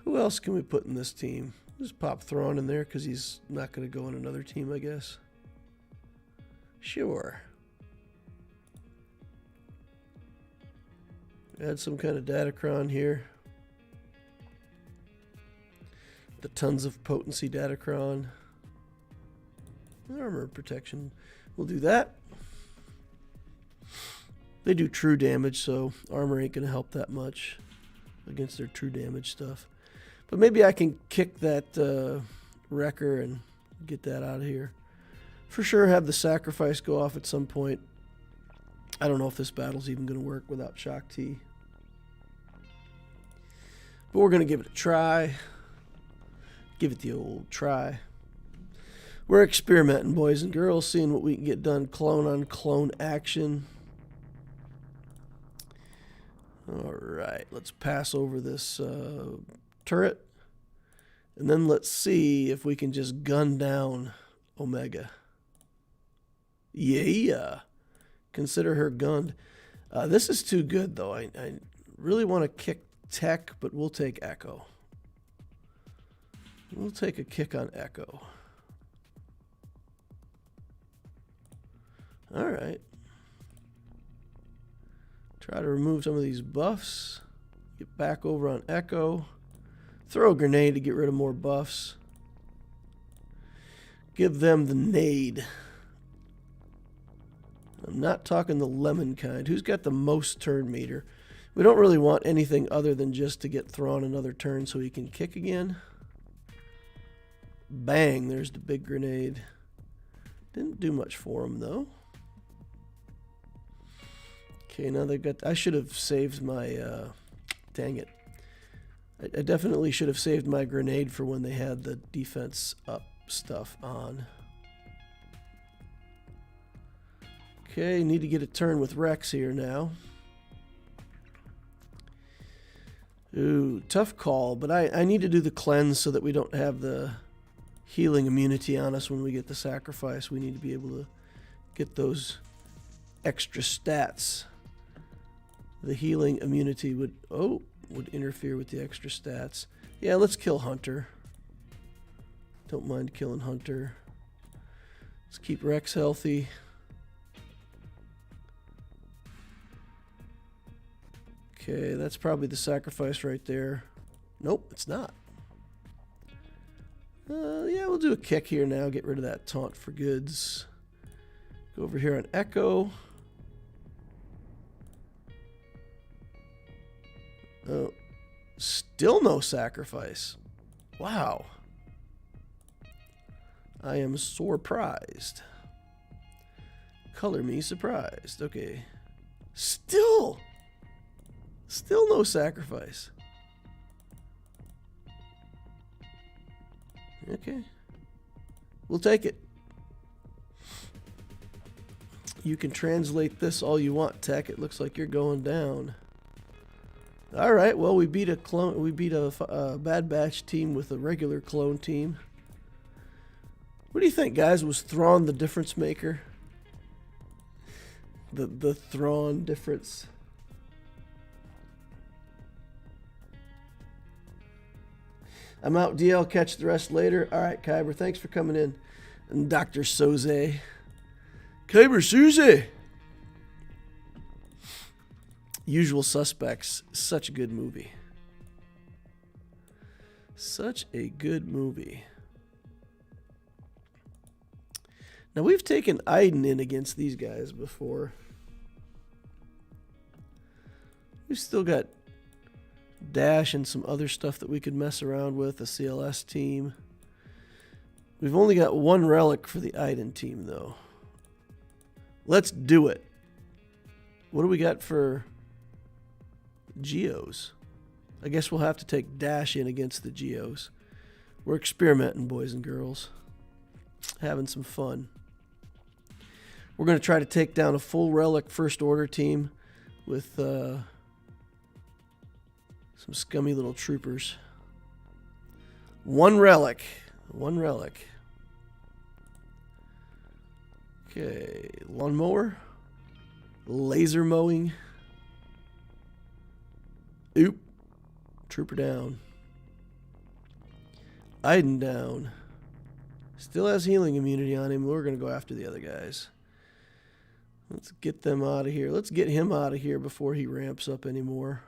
Who else can we put in this team? Just pop Thrawn in there because he's not going to go on another team, I guess. Sure. Add some kind of datacron here. The tons of potency datacron. Armor protection. We'll do that. They do true damage, so armor ain't going to help that much against their true damage stuff. But maybe I can kick that wrecker and get that out of here. For sure have the sacrifice go off at some point. I don't know if this battle's even going to work without Shock T. But we're going to give it a try. Give it the old try. We're experimenting, boys and girls, seeing what we can get done. Clone on clone action. Alright, let's pass over this turret. And then let's see if we can just gun down Omega. Yeah. Consider her gunned. This is too good, though. I really want to kick Tech, but we'll take Echo. We'll take a kick on Echo. Alright. Try to remove some of these buffs. Get back over on Echo. Throw a grenade to get rid of more buffs. Give them the nade. I'm not talking the lemon kind. Who's got the most turn meter? We don't really want anything other than just to get Thrawn another turn so he can kick again. Bang, there's the big grenade. Didn't do much for him, though. Okay, now they've got... I should have saved my... dang it. I definitely should have saved my grenade for when they had the defense up stuff on. Okay, need to get a turn with Rex here now. Ooh, tough call, but I need to do the cleanse so that we don't have the healing immunity on us when we get the sacrifice. We need to be able to get those extra stats. The healing immunity would interfere with the extra stats. Yeah, let's kill Hunter. Don't mind killing Hunter. Let's keep Rex healthy. Okay, that's probably the sacrifice right there. Nope, it's not. Yeah, we'll do a kick here now. Get rid of that taunt for goods. Go over here on Echo. Oh, still no sacrifice. Wow. I am surprised. Color me surprised. Okay. Still no sacrifice. Okay. We'll take it. You can translate this all you want, Tech. It looks like you're going down. All right. Well, we beat a clone. We beat a Bad Batch team with a regular clone team. What do you think, guys? Was Thrawn the difference maker? The Thrawn difference. I'm out, DL. Catch the rest later. All right, Kyber. Thanks for coming in. And Dr. Soze. Kyber Soze. Usual Suspects. Such a good movie. Such a good movie. Now, we've taken Iden in against these guys before. We've still got Dash and some other stuff that we could mess around with, a CLS team. We've only got one relic for the Iden team, though. Let's do it. What do we got for Geos? I guess we'll have to take Dash in against the Geos. We're experimenting, boys and girls. Having some fun. We're going to try to take down a full relic First Order team with some scummy little troopers. One relic. One relic. Okay. Lawnmower. Laser mowing. Oop. Trooper down. Iden down. Still has healing immunity on him. We're going to go after the other guys. Let's get them out of here. Let's get him out of here before he ramps up anymore.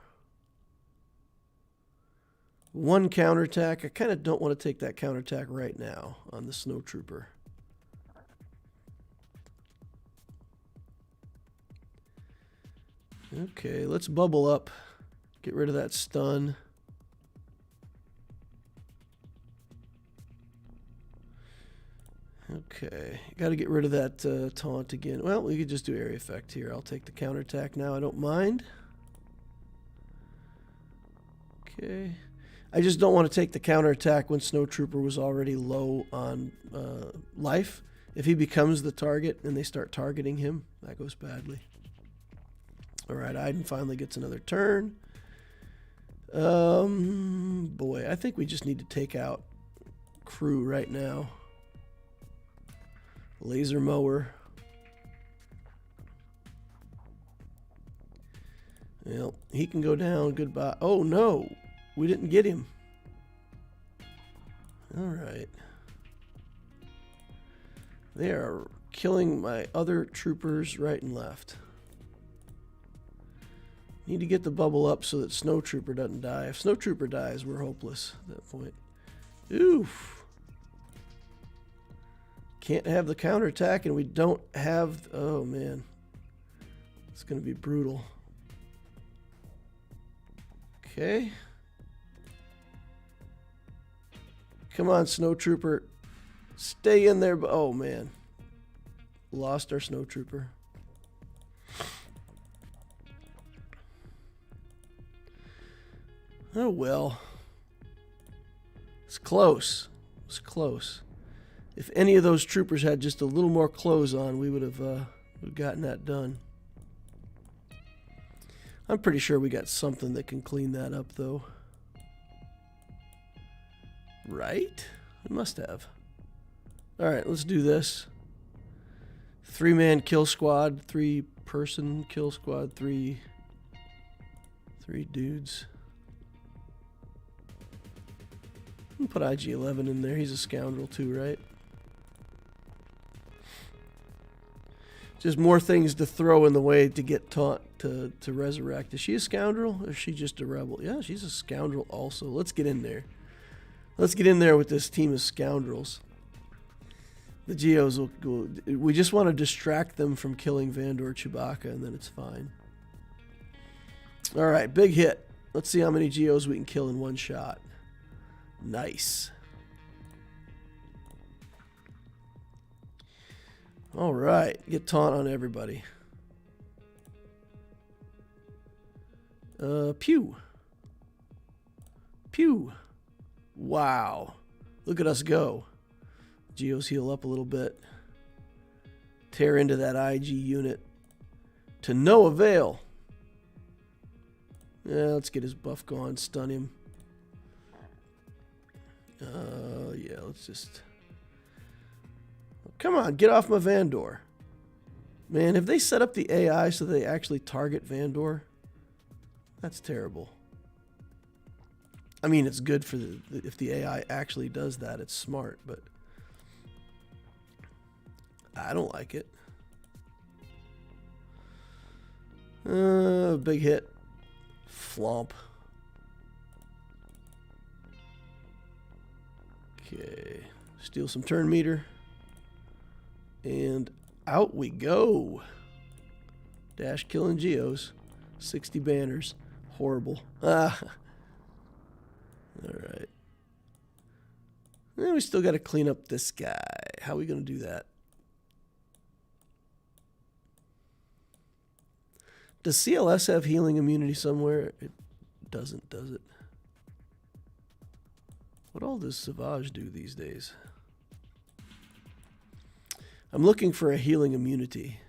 One counterattack. I kind of don't want to take that counterattack right now on the Snow Trooper. Okay, let's bubble up. Get rid of that stun. Okay, got to get rid of that taunt again. Well, we could just do area effect here. I'll take the counterattack now. I don't mind. Okay. I just don't want to take the counterattack when Snow Trooper was already low on life. If he becomes the target and they start targeting him, that goes badly. All right, Iden finally gets another turn. Boy, I think we just need to take out crew right now. Laser mower. Well, he can go down. Goodbye. Oh, no. We didn't get him. All right. They are killing my other troopers right and left. Need to get the bubble up so that Snow Trooper doesn't die. If Snow Trooper dies, we're hopeless at that point. Oof. Can't have the counterattack, and we don't have... Oh, man. It's going to be brutal. Okay. Come on, Snow Trooper. Stay in there. Oh, man. Lost our Snow Trooper. Oh, well. It's close. It's close. If any of those troopers had just a little more clothes on, we would have gotten that done. I'm pretty sure we got something that can clean that up, though. Right? We must have. All right, let's do this. 3-man kill squad, 3-person kill squad, three dudes. We'll put IG-11 in there. He's a scoundrel too, right? Just more things to throw in the way to get taunt to resurrect. Is she a scoundrel or is she just a rebel? Yeah, she's a scoundrel also. Let's get in there. Let's get in there with this team of scoundrels. The Geos will go. We just want to distract them from killing Vandor Chewbacca, and then it's fine. All right, big hit. Let's see how many Geos we can kill in one shot. Nice. All right, get taunt on everybody. Pew. Pew. Wow. Look at us go. Geos heal up a little bit. Tear into that IG unit. To no avail. Yeah, let's get his buff going. Stun him. Yeah, let's just... Come on, get off my Vandor. Man, have they set up the AI so they actually target Vandor? That's terrible. I mean, it's good for if the AI actually does that, it's smart, but I don't like it. Big hit. Flomp. Okay. Steal some turn meter. And out we go. Dash killing Geos. 60 banners. Horrible. Ah. Alright. We still got to clean up this guy. How are we going to do that? Does CLS have healing immunity somewhere? It doesn't, does it? What all does Savage do these days? I'm looking for a healing immunity.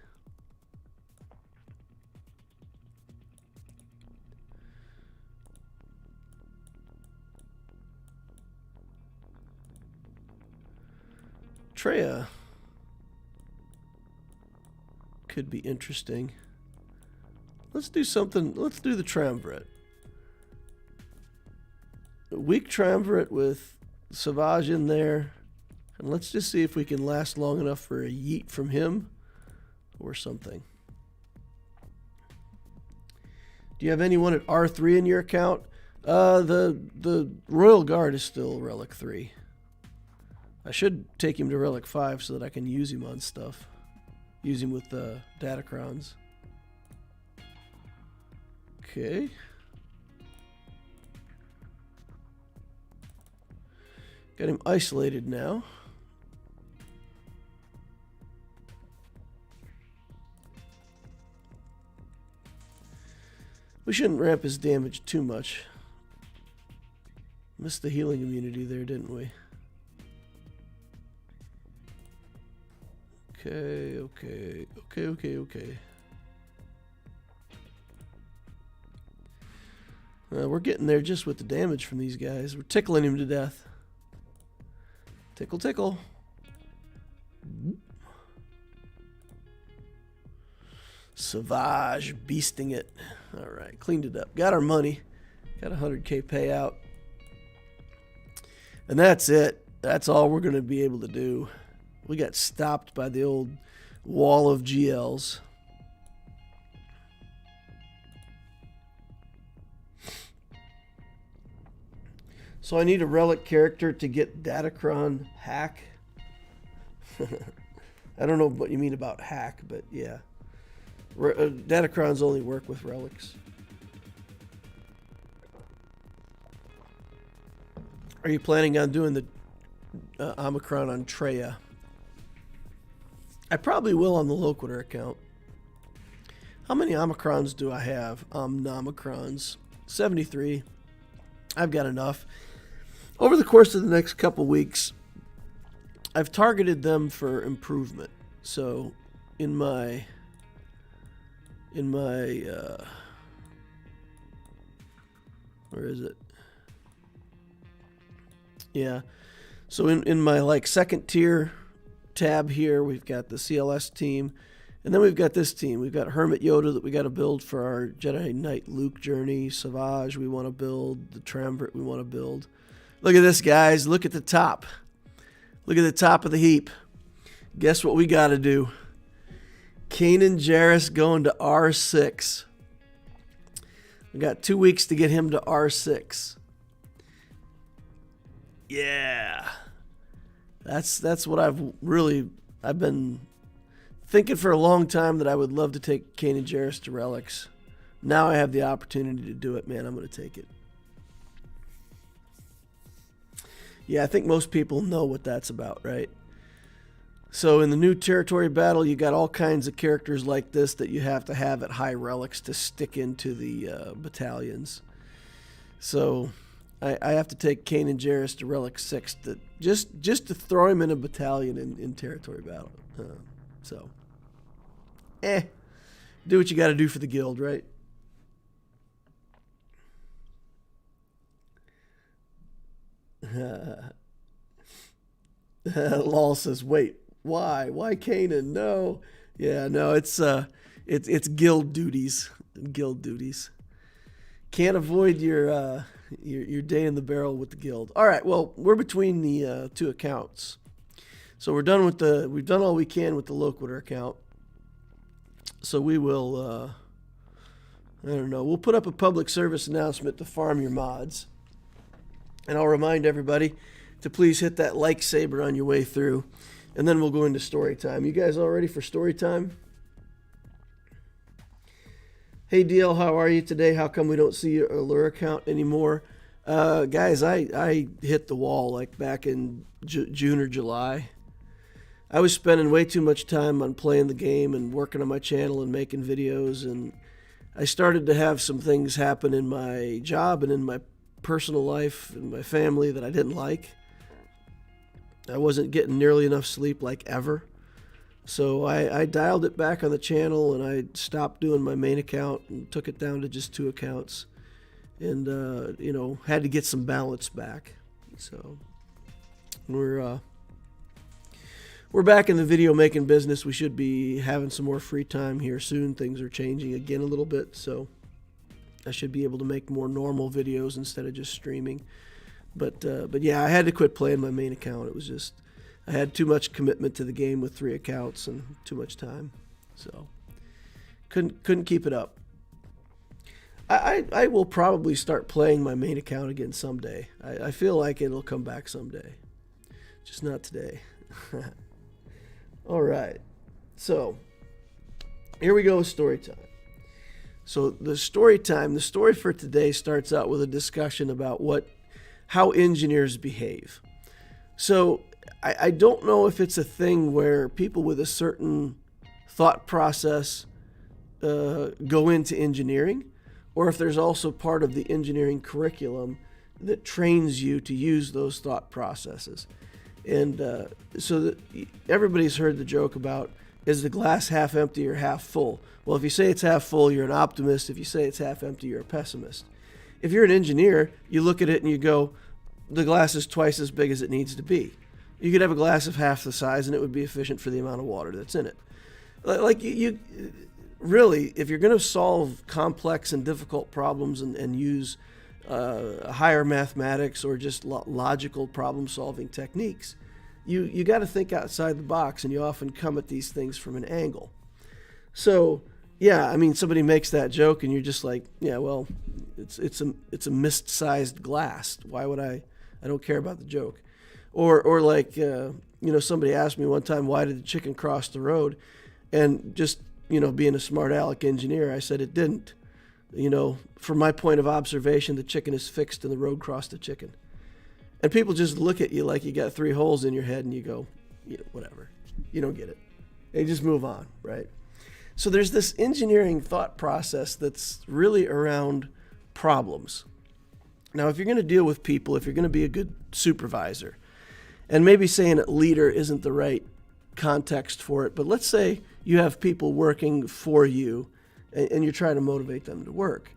Treya could be interesting. Let's do something. Let's do the Triumvirate. A weak Triumvirate with Savage in there. And let's just see if we can last long enough for a yeet from him or something. Do you have anyone at R3 in your account? The Royal Guard is still Relic 3. I should take him to Relic 5 so that I can use him on stuff. Use him with the Datacrons. Okay. Got him isolated now. We shouldn't ramp his damage too much. Missed the healing immunity there, didn't we? Okay. We're getting there just with the damage from these guys. We're tickling him to death. Tickle, tickle. Savage beasting it. All right, cleaned it up. Got our money. Got a 100K payout. And that's it. That's all we're going to be able to do. We got stopped by the old wall of GLs. So I need a relic character to get Datacron hack. I don't know what you mean about hack, but yeah. Datacrons only work with relics. Are you planning on doing the Omicron on Treya? I probably will on the Loquitur account. How many Omicrons do I have? Omicrons. 73. I've got enough. Over the course of the next couple weeks, I've targeted them for improvement. So in my where is it? Yeah. So in my like second tier tab here, we've got the CLS team, and then we've got this team. We've got Hermit Yoda that we got to build for our Jedi Knight Luke journey. Savage we want to build. The Triumvirate we want to build. Look at this, guys. Look at the top. Look at the top of the heap. Guess what we got to do? Kanan Jarrus going to R6. We got 2 weeks to get him to R6. Yeah. That's what I've been thinking for a long time, that I would love to take Kanan Jarrus to relics. Now I have the opportunity to do it, man. I'm going to take it. Yeah, I think most people know what that's about, right? So in the new territory battle, you got all kinds of characters like this that you have to have at high relics to stick into the battalions. So I have to take Kane and Jarrus to relic 6 to just to throw him in a battalion in territory battle. So, do what you got to do for the guild, right? Lol says, wait, why? Why Kanan? No. Yeah, no, it's guild duties. Guild duties. Can't avoid your day in the barrel with the guild. All right, well, we're between the 2 accounts. So we've done all we can with the Loquitur account. So we will, I don't know, we'll put up a public service announcement to farm your mods. And I'll remind everybody to please hit that like saber on your way through. And then we'll go into story time. You guys all ready for story time? Hey DL, how are you today? How come we don't see your Allure account anymore? Guys, I hit the wall like back in June or July. I was spending way too much time on playing the game and working on my channel and making videos, and I started to have some things happen in my job and in my personal life and my family that I didn't like. I wasn't getting nearly enough sleep like ever. So I dialed it back on the channel, and I stopped doing my main account and took it down to just 2 accounts. And, had to get some balance back. So we're back in the video making business. We should be having some more free time here soon. Things are changing again a little bit, so I should be able to make more normal videos instead of just streaming. But yeah, I had to quit playing my main account. It was just, I had too much commitment to the game with 3 accounts and too much time. So couldn't keep it up. I will probably start playing my main account again someday. I feel like it'll come back someday. Just not today. All right. So here we go with story time. So the story for today starts out with a discussion about how engineers behave. So I don't know if it's a thing where people with a certain thought process go into engineering, or if there's also part of the engineering curriculum that trains you to use those thought processes. And so everybody's heard the joke about, is the glass half empty or half full? Well, if you say it's half full, you're an optimist. If you say it's half empty, you're a pessimist. If you're an engineer, you look at it and you go, the glass is twice as big as it needs to be. You could have a glass of half the size and it would be efficient for the amount of water that's in it. Like you really, if you're going to solve complex and difficult problems and use higher mathematics or just logical problem-solving techniques, you got to think outside the box, and you often come at these things from an angle. So, yeah, I mean, somebody makes that joke, and you're just like, yeah, well, it's a mist-sized glass. Why would I don't care about the joke. Or like, somebody asked me one time, why did the chicken cross the road? And just, being a smart aleck engineer, I said it didn't. From my point of observation, the chicken is fixed and the road crossed the chicken. And people just look at you like you got 3 holes in your head and you go, whatever. You don't get it. They just move on, right? So there's this engineering thought process that's really around problems. Now, if you're going to deal with people, if you're going to be a good supervisor, and maybe saying it leader isn't the right context for it, but let's say you have people working for you and you're trying to motivate them to work.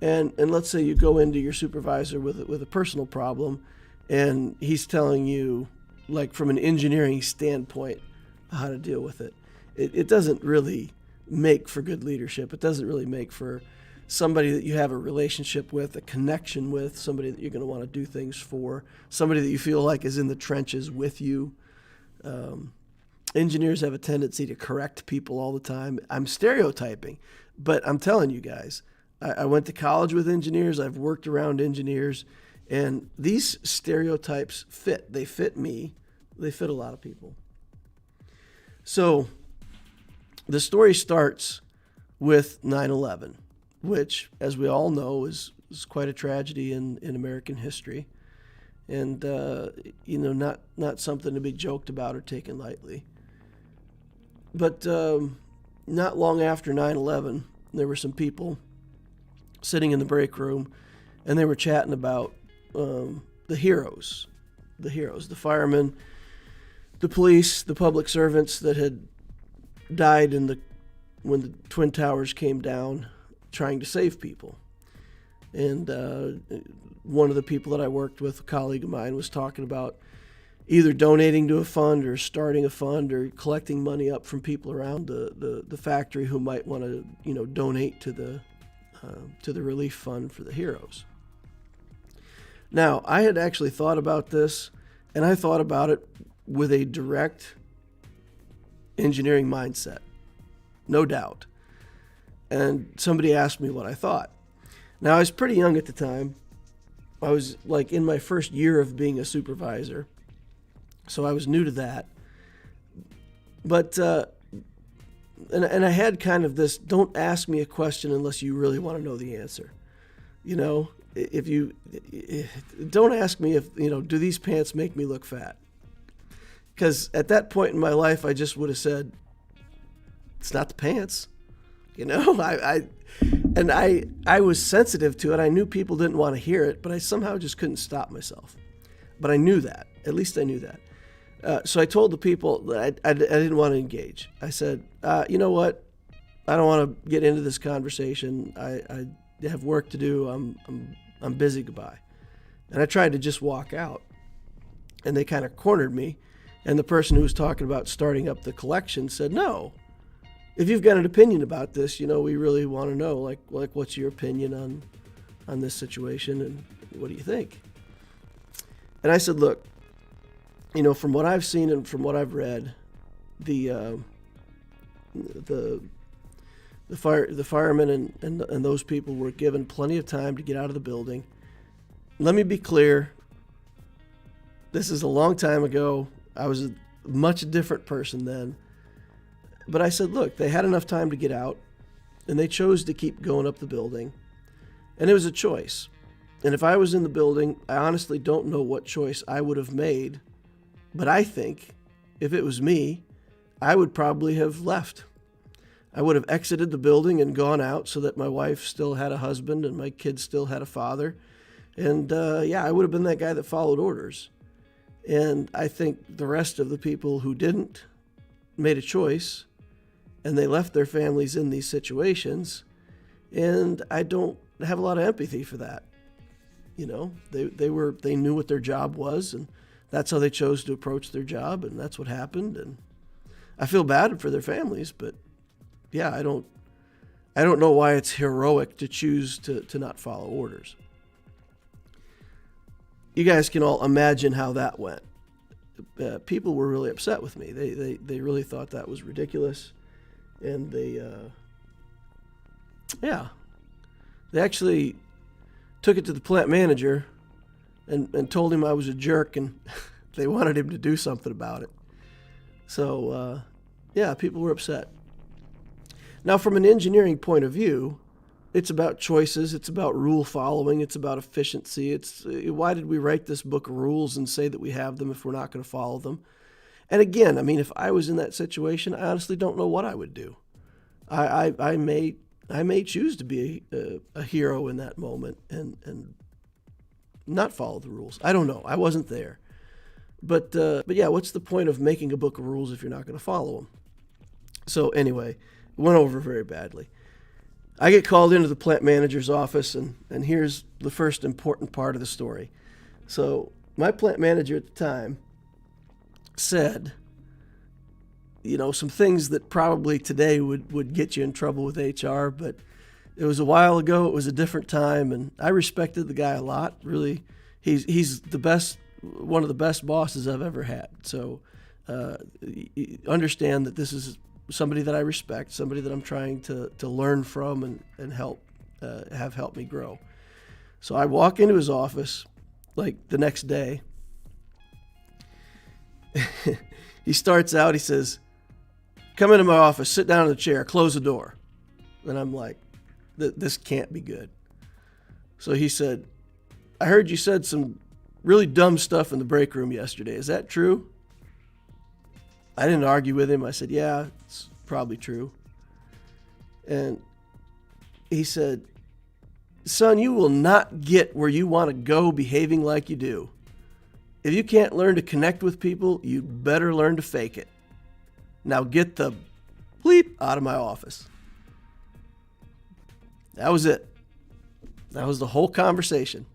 And let's say you go into your supervisor with a personal problem, and he's telling you, like from an engineering standpoint, how to deal with it. It doesn't really make for good leadership. It doesn't really make for somebody that you have a relationship with, a connection with, somebody that you're going to want to do things for, somebody that you feel like is in the trenches with you. Engineers have a tendency to correct people all the time. I'm stereotyping, but I'm telling you guys, I went to college with engineers. I've worked around engineers, and these stereotypes fit. They fit me. They fit a lot of people. So the story starts with 9/11, which, as we all know, is quite a tragedy in American history, and not something to be joked about or taken lightly. But not long after 9/11, there were some people sitting in the break room, and they were chatting about the heroes, the firemen, the police, the public servants that had died when the Twin Towers came down trying to save people. And one of the people that I worked with, a colleague of mine, was talking about either donating to a fund or starting a fund or collecting money up from people around the factory who might want to, donate to the relief fund for the heroes. Now, I had actually thought about this, and I thought about it with a direct engineering mindset, no doubt. And somebody asked me what I thought. Now, I was pretty young at the time. I was like in my first year of being a supervisor, so I was new to that. But, and I had kind of this, don't ask me a question unless you really want to know the answer. If you don't ask me if, do these pants make me look fat? Because at that point in my life, I just would have said, it's not the pants. I was sensitive to it. I knew people didn't want to hear it, but I somehow just couldn't stop myself. But I knew that. At least I knew that. So I told the people that I didn't want to engage. I said, you know what? I don't want to get into this conversation. I have work to do. I'm busy. Goodbye. And I tried to just walk out. And they kind of cornered me. And the person who was talking about starting up the collection said, no. If you've got an opinion about this, we really want to know, like what's your opinion on this situation and what do you think? And I said, look, from what I've seen and from what I've read, the firemen and those people were given plenty of time to get out of the building. Let me be clear. This is a long time ago. I was a much different person then. But I said, look, they had enough time to get out, and they chose to keep going up the building. And it was a choice. And if I was in the building, I honestly don't know what choice I would have made. But I think if it was me, I would probably have left. I would have exited the building and gone out so that my wife still had a husband and my kids still had a father. And I would have been that guy that followed orders. And I think the rest of the people who didn't made a choice, and they left their families in these situations. And I don't have a lot of empathy for that. They knew what their job was, and that's how they chose to approach their job, and that's what happened. And I feel bad for their families, but yeah, I don't know why it's heroic to choose to not follow orders. You guys can all imagine how that went. People were really upset with me. They really thought that was ridiculous. And they actually took it to the plant manager and told him I was a jerk, and they wanted him to do something about it. So, people were upset. Now, from an engineering point of view, it's about choices, it's about rule following, it's about efficiency. Why did we write this book of rules and say that we have them if we're not going to follow them? And again, if I was in that situation, I honestly don't know what I would do. I may choose to be a hero in that moment and not follow the rules. I don't know. I wasn't there. But yeah, what's the point of making a book of rules if you're not going to follow them? So anyway, it went over very badly. I get called into the plant manager's office, and here's the first important part of the story. So my plant manager at the time said, some things that probably today would get you in trouble with HR, but it was a while ago. It was a different time, and I respected the guy a lot. Really, he's the best, one of the best bosses I've ever had. So understand that this is somebody that I respect, somebody that I'm trying to learn from and help have helped me grow. So I walk into his office like the next day. He starts out, he says, "Come into my office, sit down in the chair, close the door." And I'm like, this can't be good. So he said, "I heard you said some really dumb stuff in the break room yesterday. Is that true?" I didn't argue with him. I said, "Yeah, it's probably true. And he said, son, you will not get where you want to go behaving like you do. If you can't learn to connect with people, you better learn to fake it. Now get the bleep out of my office. That was it. That was the whole conversation.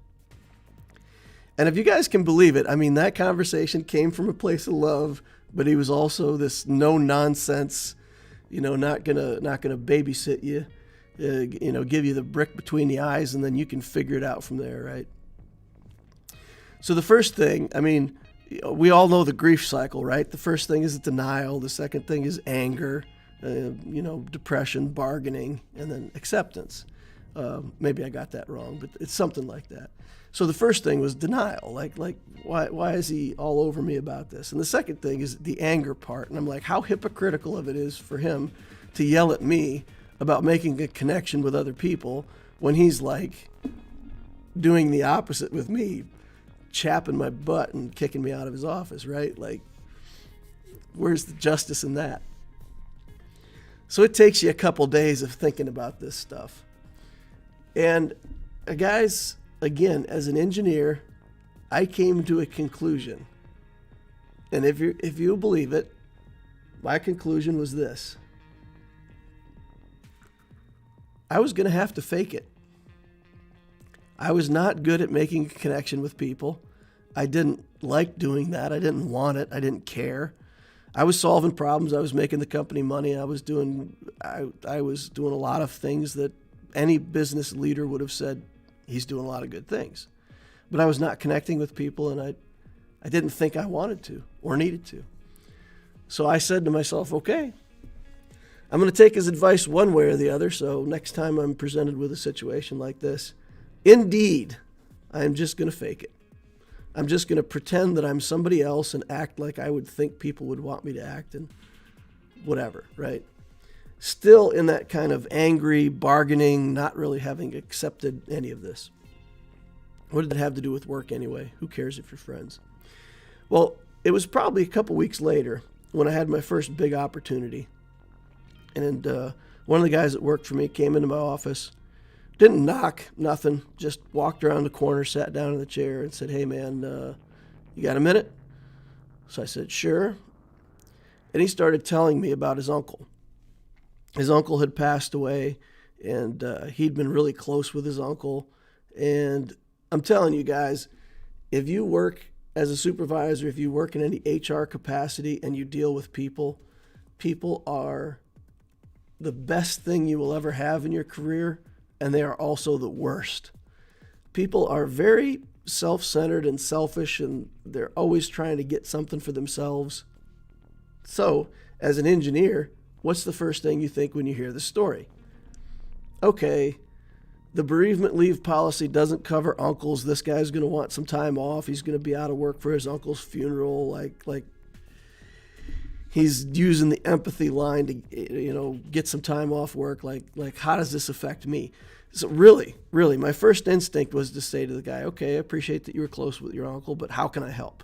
And if you guys can believe it, I mean, that conversation came from a place of love, but he was also this no nonsense, not gonna babysit you, give you the brick between the eyes, and then you can figure it out from there, right? So the first thing, I mean, we all know the grief cycle, right? The first thing is denial. The second thing is anger, depression, bargaining, and then acceptance. Maybe I got that wrong, but it's something like that. So the first thing was denial. Like why is he all over me about this? And the second thing is the anger part. And I'm like, how hypocritical of it is for him to yell at me about making a connection with other people when he's like doing the opposite with me, chapping my butt and kicking me out of his office, right? Like, where's the justice in that? So it takes you a couple days of thinking about this stuff. And guys, again, as an engineer, I came to a conclusion. And if you believe it, my conclusion was this. I was going to have to fake it. I was not good at making a connection with people. I didn't like doing that. I didn't want it. I didn't care. I was solving problems. I was making the company money. I was doing a lot of things that any business leader would have said, he's doing a lot of good things. But I was not connecting with people, and I didn't think I wanted to or needed to. So I said to myself, okay, I'm going to take his advice one way or the other. So next time I'm presented with a situation like this, indeed, I'm just going to fake it. I'm just going to pretend that I'm somebody else and act like I would think people would want me to act and whatever, right? Still in that kind of angry, bargaining, not really having accepted any of this. What did that have to do with work anyway? Who cares if you're friends? Well, it was probably a couple weeks later when I had my first big opportunity. And one of the guys that worked for me came into my office, didn't knock, nothing, just walked around the corner, sat down in the chair and said, hey man, you got a minute? So I said, sure. And he started telling me about his uncle. His uncle had passed away, and he'd been really close with his uncle. And I'm telling you guys, if you work as a supervisor, if you work in any HR capacity and you deal with people, people are the best thing you will ever have in your career, and they are also the worst. People are very self-centered and selfish, and they're always trying to get something for themselves. So, as an engineer, what's the first thing you think when you hear the story? Okay, the bereavement leave policy doesn't cover uncles. This guy's going to want some time off. He's going to be out of work for his uncle's funeral. Like he's using the empathy line to, get some time off work. Like how does this affect me? So really, my first instinct was to say to the guy, okay, I appreciate that you were close with your uncle, but how can I help?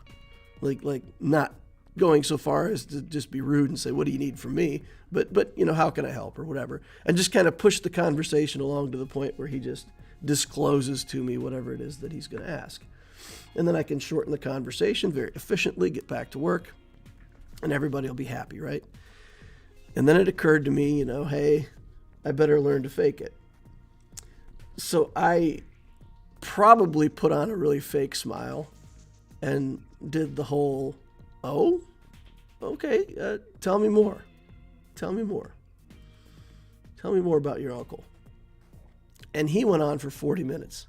Like not going so far as to just be rude and say, what do you need from me? But how can I help or whatever? And just kind of push the conversation along to the point where he just discloses to me whatever it is that he's going to ask. And then I can shorten the conversation very efficiently, get back to work, and everybody will be happy, right? And then it occurred to me, hey, I better learn to fake it. So I probably put on a really fake smile and did the whole, oh, okay, tell me more. Tell me more. Tell me more about your uncle. And he went on for 40 minutes.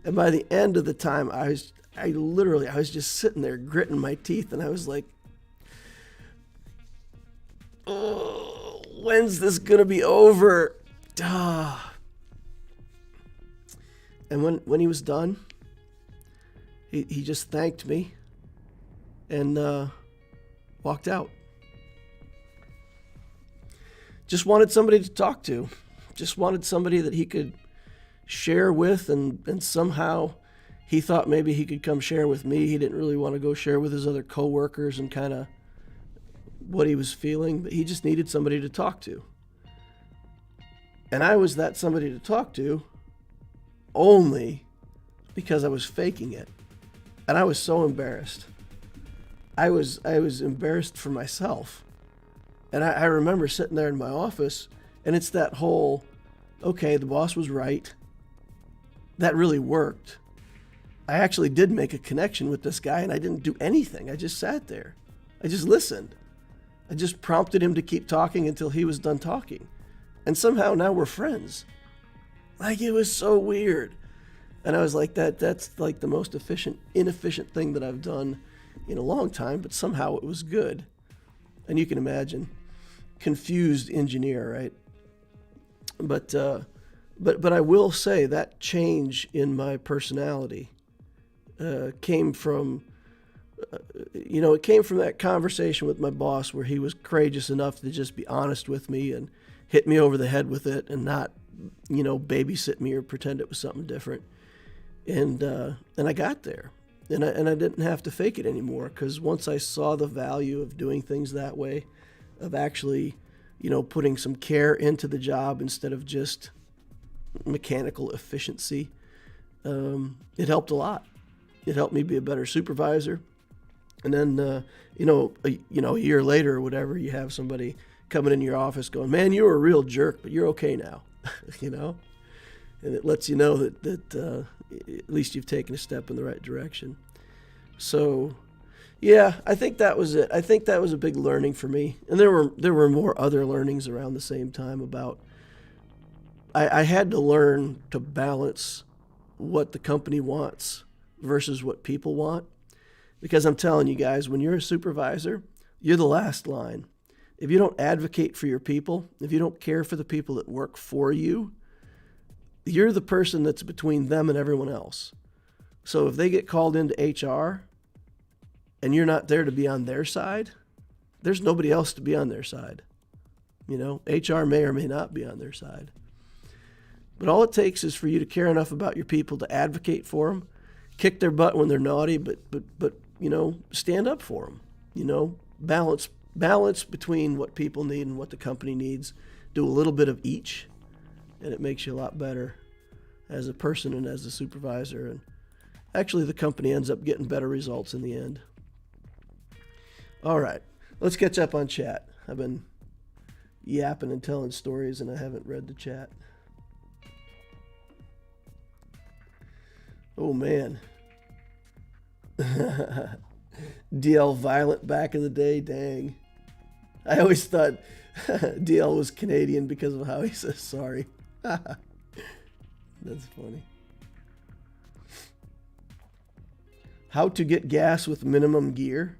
And by the end of the time, I was just sitting there gritting my teeth, and I was like, oh, when's this going to be over? And when he was done, he just thanked me and walked out. Just wanted somebody to talk to. Just wanted somebody that he could share with, and somehow he thought maybe he could come share with me. He didn't really want to go share with his other coworkers and kind of what he was feeling, but he just needed somebody to talk to. And I was that somebody to talk to only because I was faking it. And I was so embarrassed. I was embarrassed for myself. And I remember sitting there in my office, and it's that whole, okay, the boss was right. That really worked. I actually did make a connection with this guy, and I didn't do anything. I just sat there. I just listened. I just prompted him to keep talking until he was done talking. And somehow now we're friends. Like, it was so weird. And I was like, that's like the most inefficient thing that I've done in a long time, but somehow it was good. And you can imagine, confused engineer, right? But I will say that change in my personality came from, it came from that conversation with my boss where he was courageous enough to just be honest with me and hit me over the head with it and not, babysit me or pretend it was something different. And I got there, and I didn't have to fake it anymore, because once I saw the value of doing things that way, of actually, putting some care into the job instead of just mechanical efficiency, it helped a lot. It helped me be a better supervisor. And then, a year later or whatever, you have somebody coming in your office going, man, you were a real jerk, but you're okay now, and it lets you know that at least you've taken a step in the right direction. So, yeah, I think that was it. I think that was a big learning for me. And there were more other learnings around the same time about, I had to learn to balance what the company wants versus what people want. Because I'm telling you guys, when you're a supervisor, you're the last line. If you don't advocate for your people, if you don't care for the people that work for you, you're the person that's between them and everyone else. So if they get called into HR and you're not there to be on their side, there's nobody else to be on their side. HR may or may not be on their side. But all it takes is for you to care enough about your people to advocate for them, kick their butt when they're naughty, but stand up for them. Balance between what people need and what the company needs. Do a little bit of each, and it makes you a lot better as a person and as a supervisor. And actually, the company ends up getting better results in the end. All right, let's catch up on chat. I've been yapping and telling stories, and I haven't read the chat. Oh, man. DL Violent back in the day, dang. I always thought DL was Canadian because of how he says sorry. That's funny. How to get gas with minimum gear?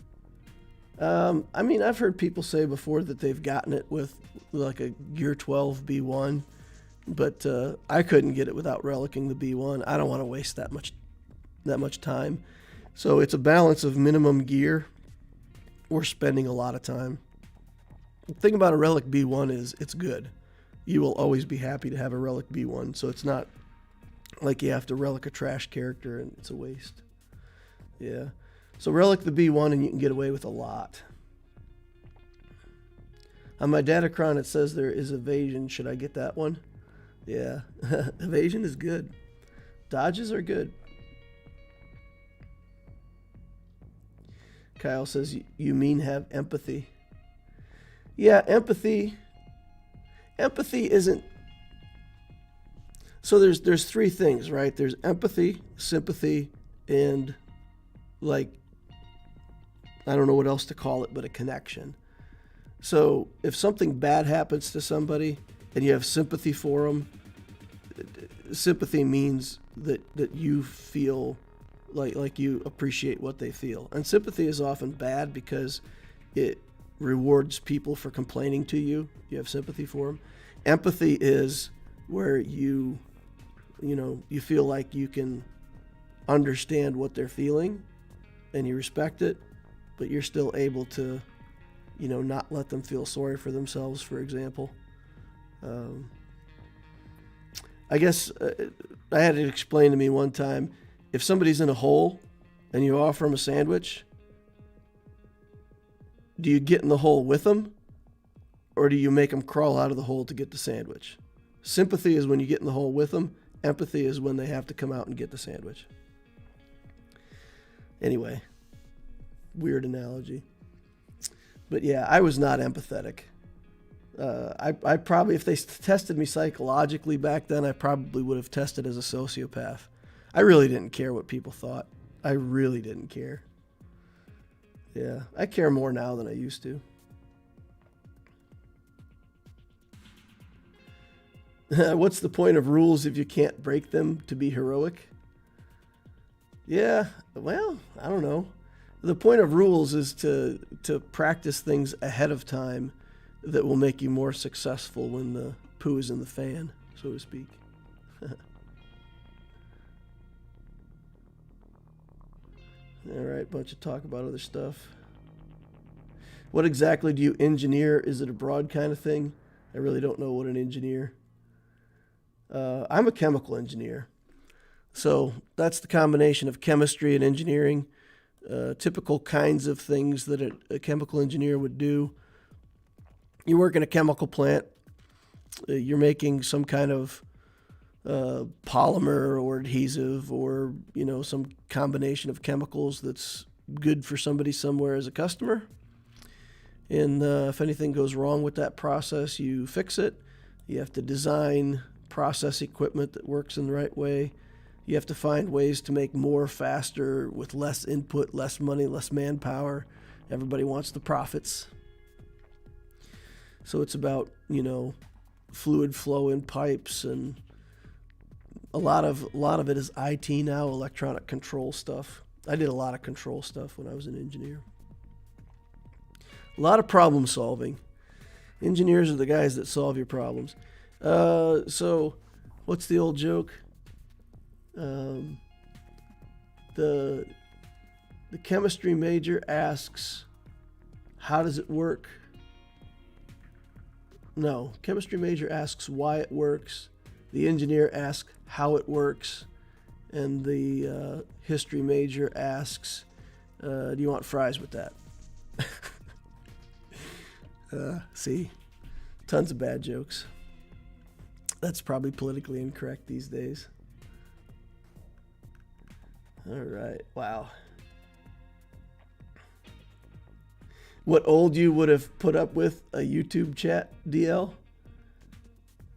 I've heard people say before that they've gotten it with like a Gear 12 B1, but I couldn't get it without relicking the B1. I don't want to waste that much time. So it's a balance of minimum gear or spending a lot of time. The thing about a relic B1 is it's good. You will always be happy to have a relic B1, so it's not like you have to relic a trash character and it's a waste. Yeah. So relic the B1 and you can get away with a lot. On my Datacron it says there is evasion. Should I get that one? Yeah. Evasion is good. Dodges are good. Kyle says, you mean have empathy? Yeah, empathy isn't... So there's three things, right? There's empathy, sympathy, and I don't know what else to call it, but a connection. So if something bad happens to somebody and you have sympathy for them, sympathy means that you feel like you appreciate what they feel. And sympathy is often bad because it rewards people for complaining to you. You have sympathy for them. Empathy is where you feel like you can understand what they're feeling and you respect it, but you're still able to, not let them feel sorry for themselves, for example. I guess I had it explained to me one time, if somebody's in a hole and you offer them a sandwich, Do you get in the hole with them, or do you make them crawl out of the hole to get the sandwich? Sympathy is when you get in the hole with them. Empathy is when they have to come out and get the sandwich. Anyway, weird analogy. But yeah, I was not empathetic. I probably, if they tested me psychologically back then, I probably would have tested as a sociopath. I really didn't care what people thought. I really didn't care. Yeah, I care more now than I used to. What's the point of rules if you can't break them to be heroic? Yeah, well, I don't know. The point of rules is to practice things ahead of time that will make you more successful when the poo is in the fan, so to speak. All right, bunch of talk about other stuff. What exactly do you engineer? Is it a broad kind of thing? I really don't know what an engineer. I'm a chemical engineer. So that's the combination of chemistry and engineering. Typical kinds of things that a chemical engineer would do. You work in a chemical plant. You're making some kind of polymer or adhesive or, some combination of chemicals that's good for somebody somewhere as a customer. And if anything goes wrong with that process, you fix it. You have to design process equipment that works in the right way. You have to find ways to make more faster with less input, less money, less manpower. Everybody wants the profits. So it's about, fluid flow in pipes, and a lot of it is IT now, electronic control stuff. I did a lot of control stuff when I was an engineer. A lot of problem solving. Engineers are the guys that solve your problems. So what's the old joke? The chemistry major asks, how does it work? No, chemistry major asks why it works. The engineer asks how it works. And the history major asks, do you want fries with that? See, tons of bad jokes. That's probably politically incorrect these days. All right, wow. What old you would have put up with a YouTube chat, DL?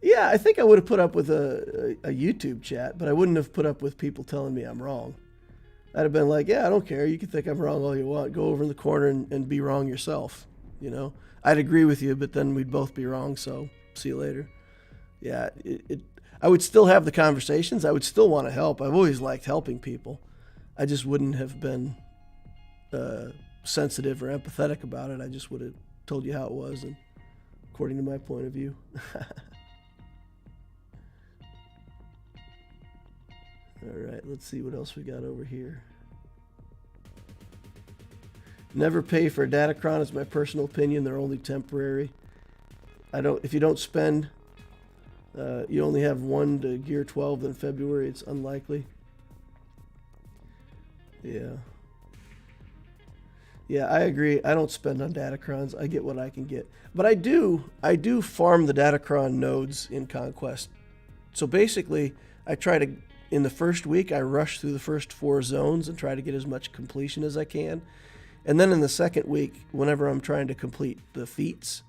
Yeah, I think I would have put up with a YouTube chat, but I wouldn't have put up with people telling me I'm wrong. I'd have been like, yeah, I don't care. You can think I'm wrong all you want. Go over in the corner and be wrong yourself. I'd agree with you, but then we'd both be wrong, so see you later. Yeah, I would still have the conversations. I would still want to help. I've always liked helping people. I just wouldn't have been sensitive or empathetic about it. I just would have told you how it was, and according to my point of view. All right, let's see what else we got over here. Never pay for a Datacron is my personal opinion. They're only temporary. If you don't spend, you only have one to Gear 12 in February. It's unlikely. Yeah. Yeah, I agree. I don't spend on Datacrons. I get what I can get. But I do farm the Datacron nodes in Conquest. So basically, I try to, in the first week, I rush through the first 4 zones and try to get as much completion as I can. And then in the second week, whenever I'm trying to complete the feats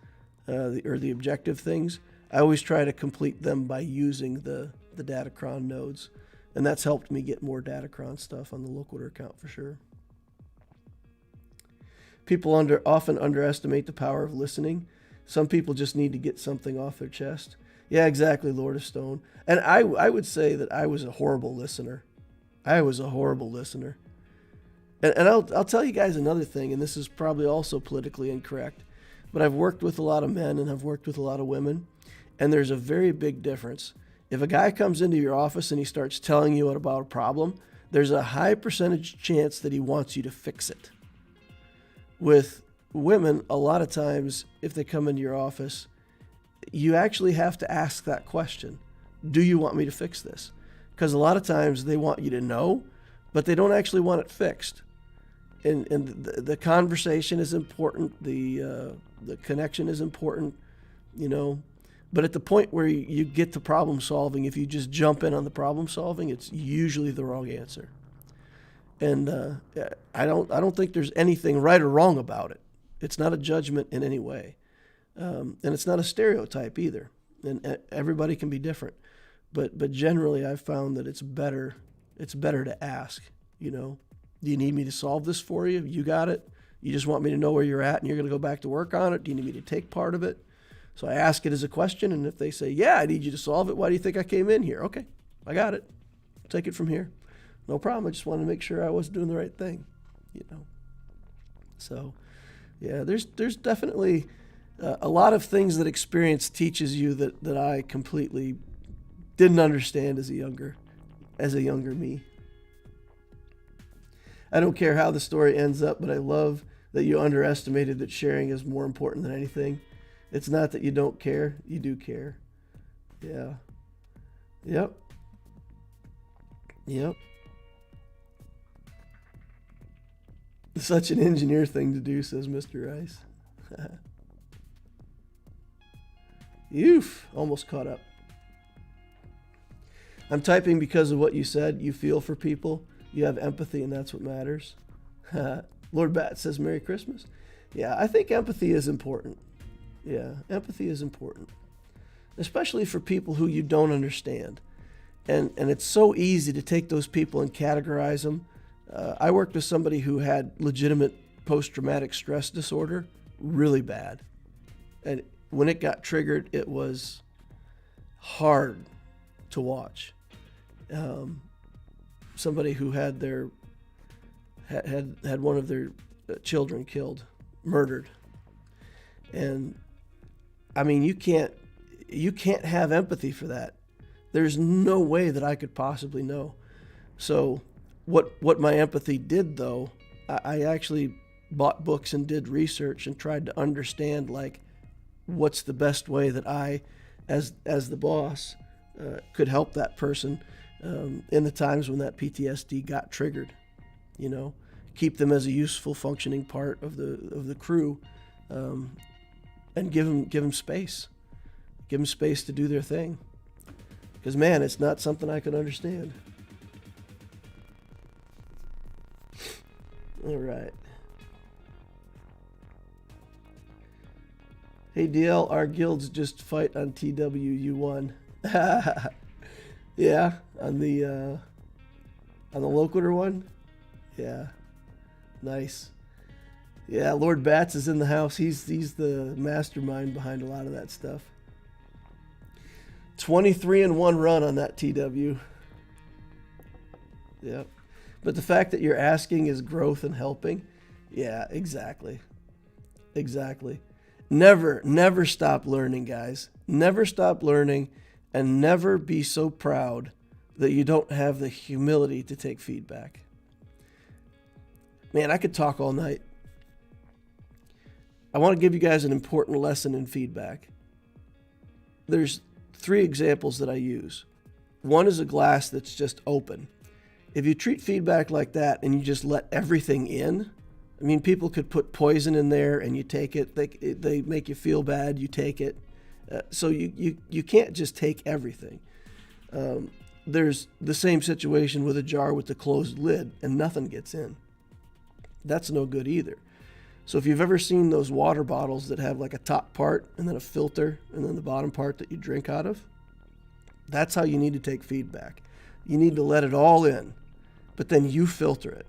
or the objective things, I always try to complete them by using the Datacron nodes. And that's helped me get more Datacron stuff on the Loquitur account for sure. People often underestimate the power of listening. Some people just need to get something off their chest. Yeah, exactly, Lord of Stone. And I would say that I was a horrible listener. And I'll tell you guys another thing, and this is probably also politically incorrect, but I've worked with a lot of men and I've worked with a lot of women, and there's a very big difference. If a guy comes into your office and he starts telling you about a problem, there's a high percentage chance that he wants you to fix it. With women, a lot of times, if they come into your office, you actually have to ask that question. Do you want me to fix this? Because a lot of times they want you to know, but they don't actually want it fixed. and the conversation is important. The connection is important, you know. But at the point where you get to problem solving, if you just jump in on the problem solving, it's usually the wrong answer. And I don't think there's anything right or wrong about it. It's not a judgment in any way, and it's not a stereotype either. And everybody can be different, but generally I've found that it's better to ask. You know, do you need me to solve this for you? You got it. You just want me to know where you're at, and you're going to go back to work on it. Do you need me to take part of it? So I ask it as a question, and if they say, yeah, I need you to solve it, why do you think I came in here? Okay, I got it. I'll take it from here. No problem. I just wanted to make sure I was doing the right thing, you know. So, yeah, there's definitely a lot of things that experience teaches you that I completely didn't understand as a younger me. I don't care how the story ends up, but I love that you underestimated that sharing is more important than anything. It's not that you don't care. You do care. Yeah. Yep. Such an engineer thing to do, says Mr. Rice. Oof. Almost caught up. I'm typing because of what you said. You feel for people. You have empathy, and that's what matters. Lord Bat says Merry Christmas. Yeah, I think empathy is important. Yeah, empathy is important, especially for people who you don't understand. And it's so easy to take those people and categorize them. I worked with somebody who had legitimate post-traumatic stress disorder, really bad. And when it got triggered, it was hard to watch. Somebody who had had one of their children killed, murdered. And I mean, you can't have empathy for that. There's no way that I could possibly know. So what my empathy did, though, I actually bought books and did research and tried to understand, like, what's the best way that I, as the boss, could help that person in the times when that PTSD got triggered. You know, keep them as a useful, functioning part of the crew, and give them space. Give them space to do their thing. Because, man, it's not something I can understand. All right. Hey, DL, our guilds just fight on TWU1. Yeah, on the Loquitur one? Yeah, nice. Yeah, Lord Bats is in the house. He's the mastermind behind a lot of that stuff. 23-1 run on that TW. Yep. But the fact that you're asking is growth and helping. Yeah, exactly. Never stop learning, guys. Never stop learning, and never be so proud that you don't have the humility to take feedback. Man, I could talk all night. I want to give you guys an important lesson in feedback. There's 3 examples that I use. One is a glass that's just open. If you treat feedback like that and you just let everything in, I mean, people could put poison in there and you take it. They make you feel bad, you take it. So you can't just take everything. There's the same situation with a jar with the closed lid and nothing gets in. That's no good either. So if you've ever seen those water bottles that have like a top part and then a filter and then the bottom part that you drink out of, that's how you need to take feedback. You need to let it all in, but then you filter it.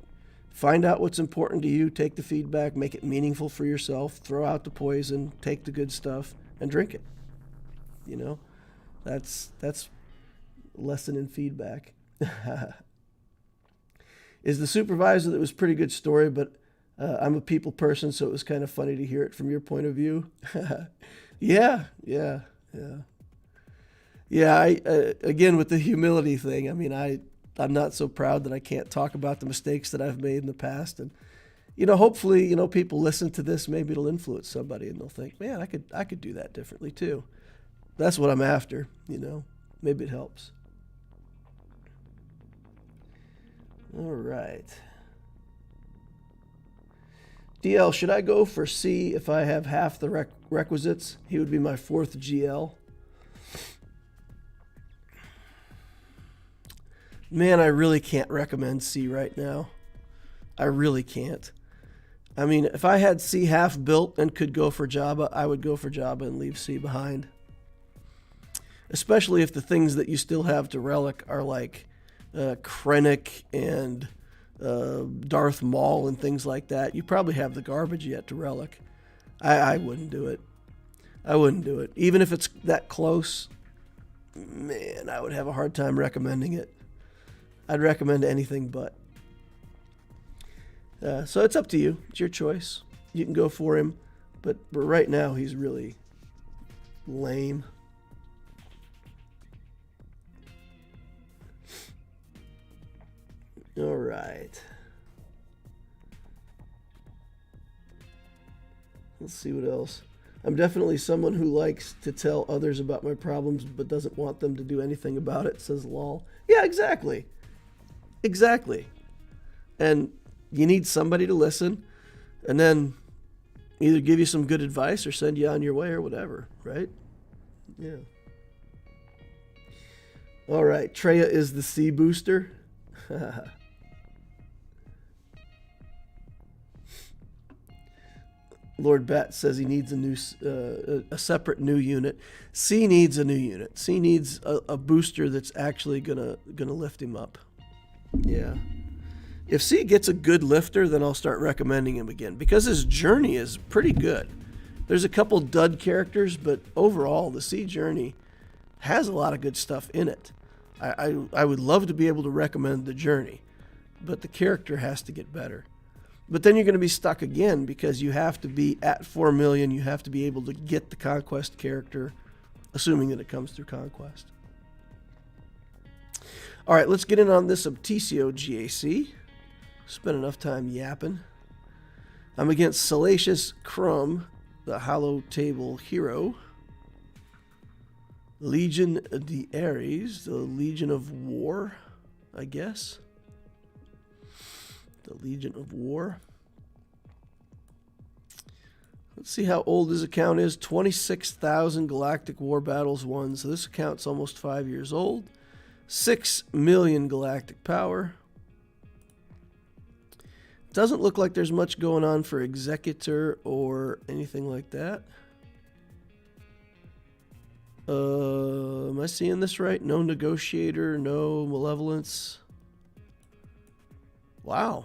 Find out what's important to you, take the feedback, make it meaningful for yourself, throw out the poison, take the good stuff, and drink it. You know, that's lesson in feedback. Is the supervisor that was a pretty good story, but I'm a people person, so it was kind of funny to hear it from your point of view. Yeah. Again, with the humility thing, I mean, I'm not so proud that I can't talk about the mistakes that I've made in the past. And, you know, hopefully, you know, people listen to this, maybe it'll influence somebody and they'll think, man, I could do that differently too. That's what I'm after, you know, maybe it helps. All right. DL, should I go for C if I have half the requisites? He would be my 4th GL. Man, I really can't recommend C right now. I really can't. I mean, if I had C half built and could go for Jabba, I would go for Jabba and leave C behind. Especially if the things that you still have to relic are like Krennic and Darth Maul and things like that. You probably have the garbage yet to relic. I wouldn't do it. I wouldn't do it. Even if it's that close, man, I would have a hard time recommending it. I'd recommend anything but. So it's up to you. It's your choice. You can go for him. But right now, he's really lame. All right. Let's see what else. I'm definitely someone who likes to tell others about my problems but doesn't want them to do anything about it, says lol. Yeah, exactly. Exactly. And you need somebody to listen and then either give you some good advice or send you on your way or whatever, right? Yeah. All right. Treya is the C booster. Lord Bat says he needs a separate new unit. C needs a new unit. C needs a booster that's actually gonna lift him up. Yeah. If C gets a good lifter, then I'll start recommending him again because his journey is pretty good. There's a couple dud characters, but overall the C journey has a lot of good stuff in it. I would love to be able to recommend the journey, but the character has to get better. But then you're going to be stuck again because you have to be at 4 million. You have to be able to get the Conquest character, assuming that it comes through Conquest. All right, let's get in on this Obticeo GAC. Spent enough time yapping. I'm against Salacious Crumb, the Hollow Table hero. Legion de Ares, the Legion of War, I guess. The Legion of War. Let's see how old his account is. 26,000 Galactic War Battles won. So this account's almost 5 years old. 6 million galactic power. Doesn't look like there's much going on for Executor or anything like that. Am I seeing this right? No Negotiator, no Malevolence. Wow.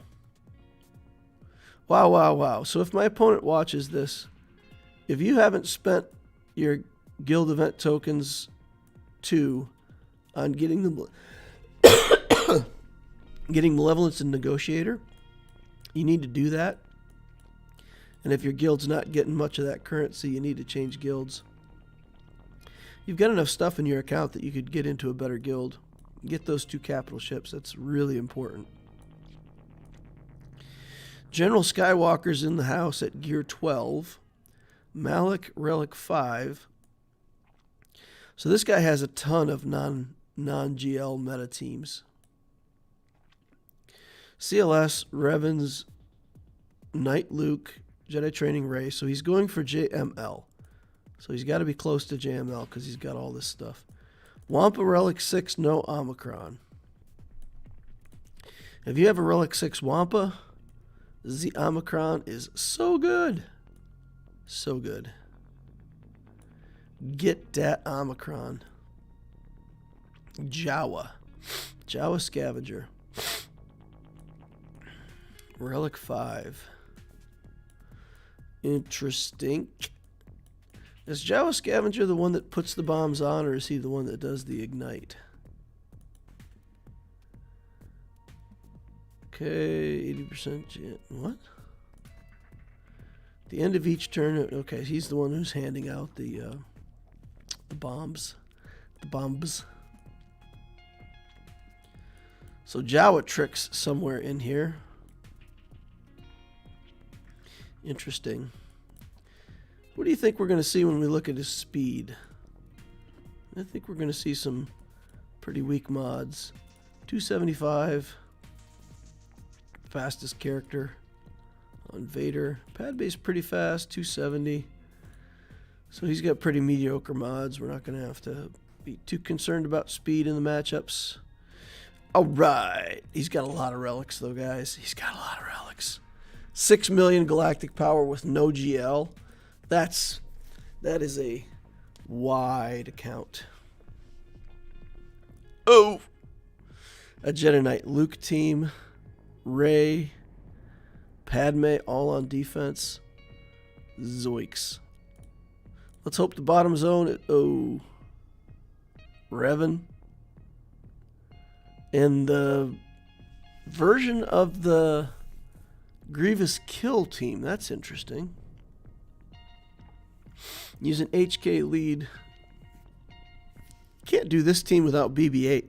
Wow, wow, wow. So if my opponent watches this, if you haven't spent your guild event tokens 2 on getting the getting Malevolence and Negotiator, you need to do that. And if your guild's not getting much of that currency, you need to change guilds. You've got enough stuff in your account that you could get into a better guild. Get those 2 capital ships. That's really important. General Skywalker's in the house at gear 12. Malik Relic 5. So this guy has a ton of non-GL meta teams. CLS, Revan's, Knight Luke, Jedi Training Ray. So he's going for JML. So he's got to be close to JML because he's got all this stuff. Wampa Relic 6, no Omicron. If you have a Relic 6 Wampa, the Omicron is so good. So good. Get that Omicron. Jawa. Jawa Scavenger. Relic 5. Interesting. Is Jawa Scavenger the one that puts the bombs on, or is he the one that does the ignite? Okay, 80%. What? The end of each turn. Okay, he's the one who's handing out the bombs. The bombs. So Jawa tricks somewhere in here. Interesting. What do you think we're going to see when we look at his speed? I think we're going to see some pretty weak mods. 275. Fastest character on Vader. Padme's pretty fast, 270. So he's got pretty mediocre mods. We're not going to have to be too concerned about speed in the matchups. All right. He's got a lot of relics, though, guys. He's got a lot of relics. 6 million galactic power with no GL. That is a wide account. Oh! A Jedi Knight Luke team. Rey. Padme all on defense. Zoinks. Let's hope the bottom zone. Oh. Revan. And the version of the Grievous kill team. That's interesting. Use an HK lead. Can't do this team without BB-8.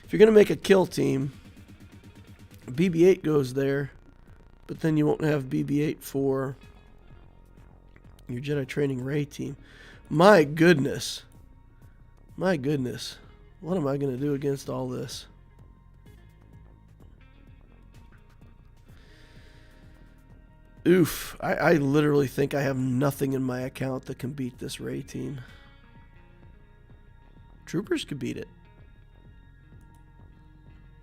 If you're going to make a kill team, BB-8 goes there, but then you won't have BB-8 for your Jedi Training Rey team. My goodness. My goodness. What am I going to do against all this? Oof. I literally think I have nothing in my account that can beat this Rey team. Troopers could beat it.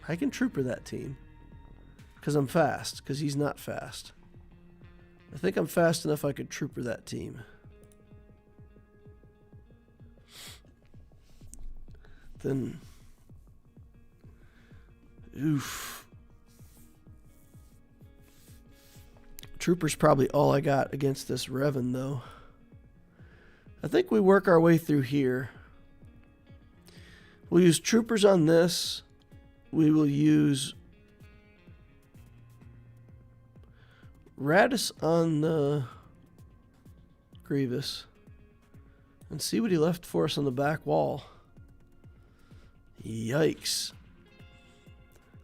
I can trooper that team. Because I'm fast. Because he's not fast. I think I'm fast enough I could trooper that team. Then... oof. Trooper's probably all I got against this Revan, though. I think we work our way through here. We'll use Troopers on this. We will use Radis on the Grievous. And see what he left for us on the back wall. Yikes.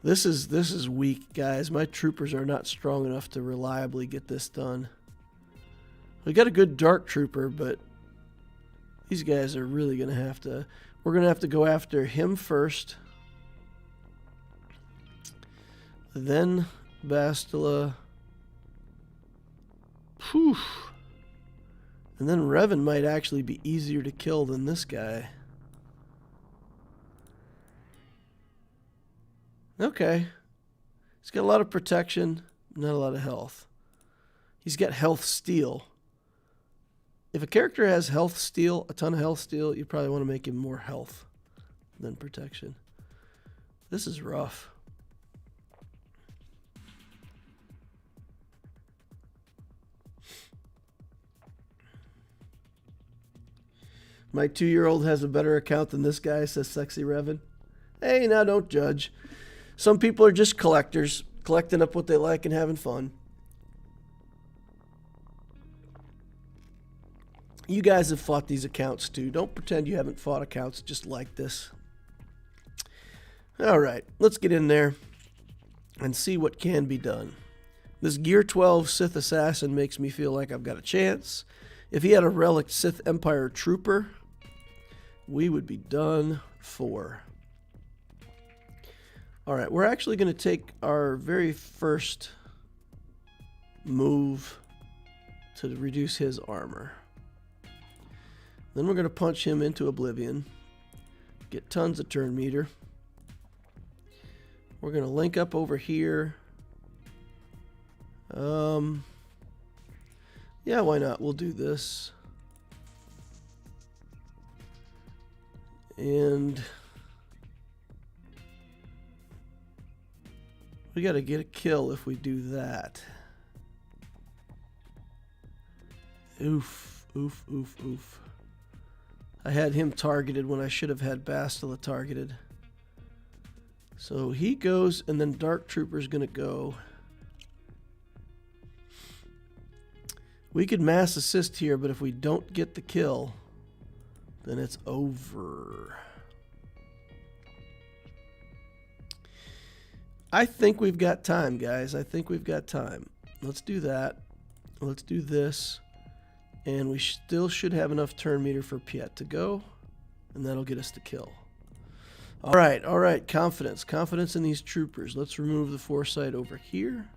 This is weak, guys. My troopers are not strong enough to reliably get this done. We got a good dark trooper, but these guys are really going to have to... we're going to have to go after him first. Then Bastila. Whew. And then Revan might actually be easier to kill than this guy. Okay. He's got a lot of protection, not a lot of health. He's got health steal. If a character has health steal, a ton of health steal, you probably want to make him more health than protection. This is rough. My 2-year-old has a better account than this guy, says Sexy Revan. Hey, now don't judge. Some people are just collectors, collecting up what they like and having fun. You guys have fought these accounts too. Don't pretend you haven't fought accounts just like this. All right, let's get in there and see what can be done. This Gear 12 Sith Assassin makes me feel like I've got a chance. If he had a Relic Sith Empire Trooper, we would be done for. All right, we're actually going to take our very first move to reduce his armor. Then we're going to punch him into Oblivion. Get tons of turn meter. We're going to link up over here. Yeah, why not? We'll do this. And we got to get a kill if we do that. Oof, oof, oof, oof. I had him targeted when I should have had Bastila targeted. So he goes, and then Dark Trooper's going to go. We could mass assist here, but if we don't get the kill, then it's over. I think we've got time, guys. I think we've got time. Let's do that. Let's do this. And we still should have enough turn meter for Piet to go. And that'll get us the kill. All right. Confidence. Confidence in these troopers. Let's remove the foresight over here.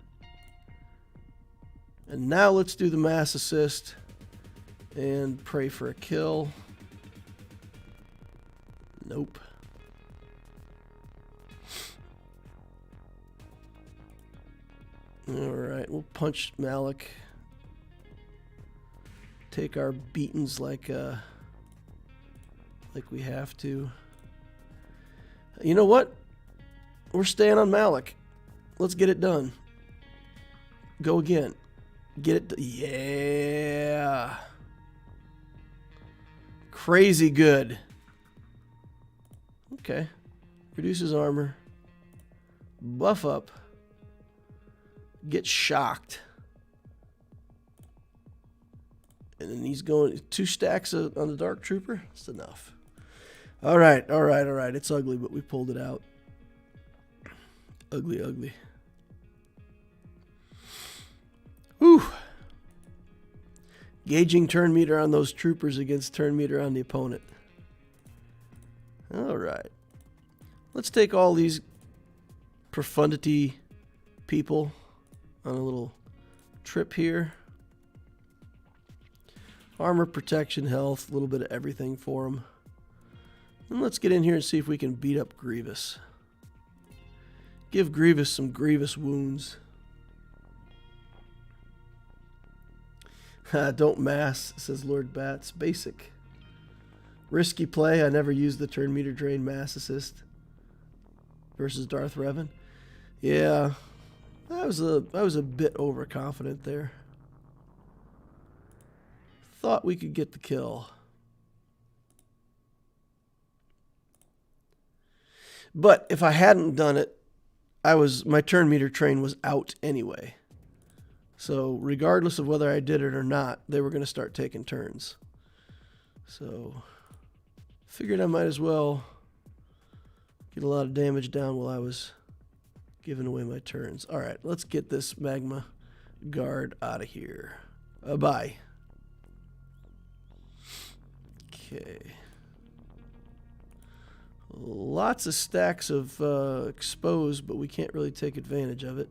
And now let's do the mass assist and pray for a kill. Nope. Alright, we'll punch Malik. Take our beatings like we have to. You know what? We're staying on Malik. Let's get it done. Go again. Get it. Yeah. Crazy good. Okay. Reduces armor. Buff up. Get shocked. And then he's going 2 stacks on the Dark Trooper. That's enough. All right, all right, all right. It's ugly, but we pulled it out. Ugly, ugly. Whew. Gauging turn meter on those troopers against turn meter on the opponent. All right. Let's take all these profundity people on a little trip here. Armor, protection, health, a little bit of everything for them. And let's get in here and see if we can beat up Grievous. Give Grievous some grievous wounds. Don't mass, says Lord Bats. Basic. Risky play. I never used the turn meter drain mass assist versus Darth Revan. Yeah, I was a bit overconfident there. Thought we could get the kill. But if I hadn't done it, my turn meter train was out anyway. So regardless of whether I did it or not, they were going to start taking turns. So figured I might as well get a lot of damage down while I was giving away my turns. All right, let's get this magma guard out of here. Bye. Okay. Lots of stacks of exposed, but we can't really take advantage of it.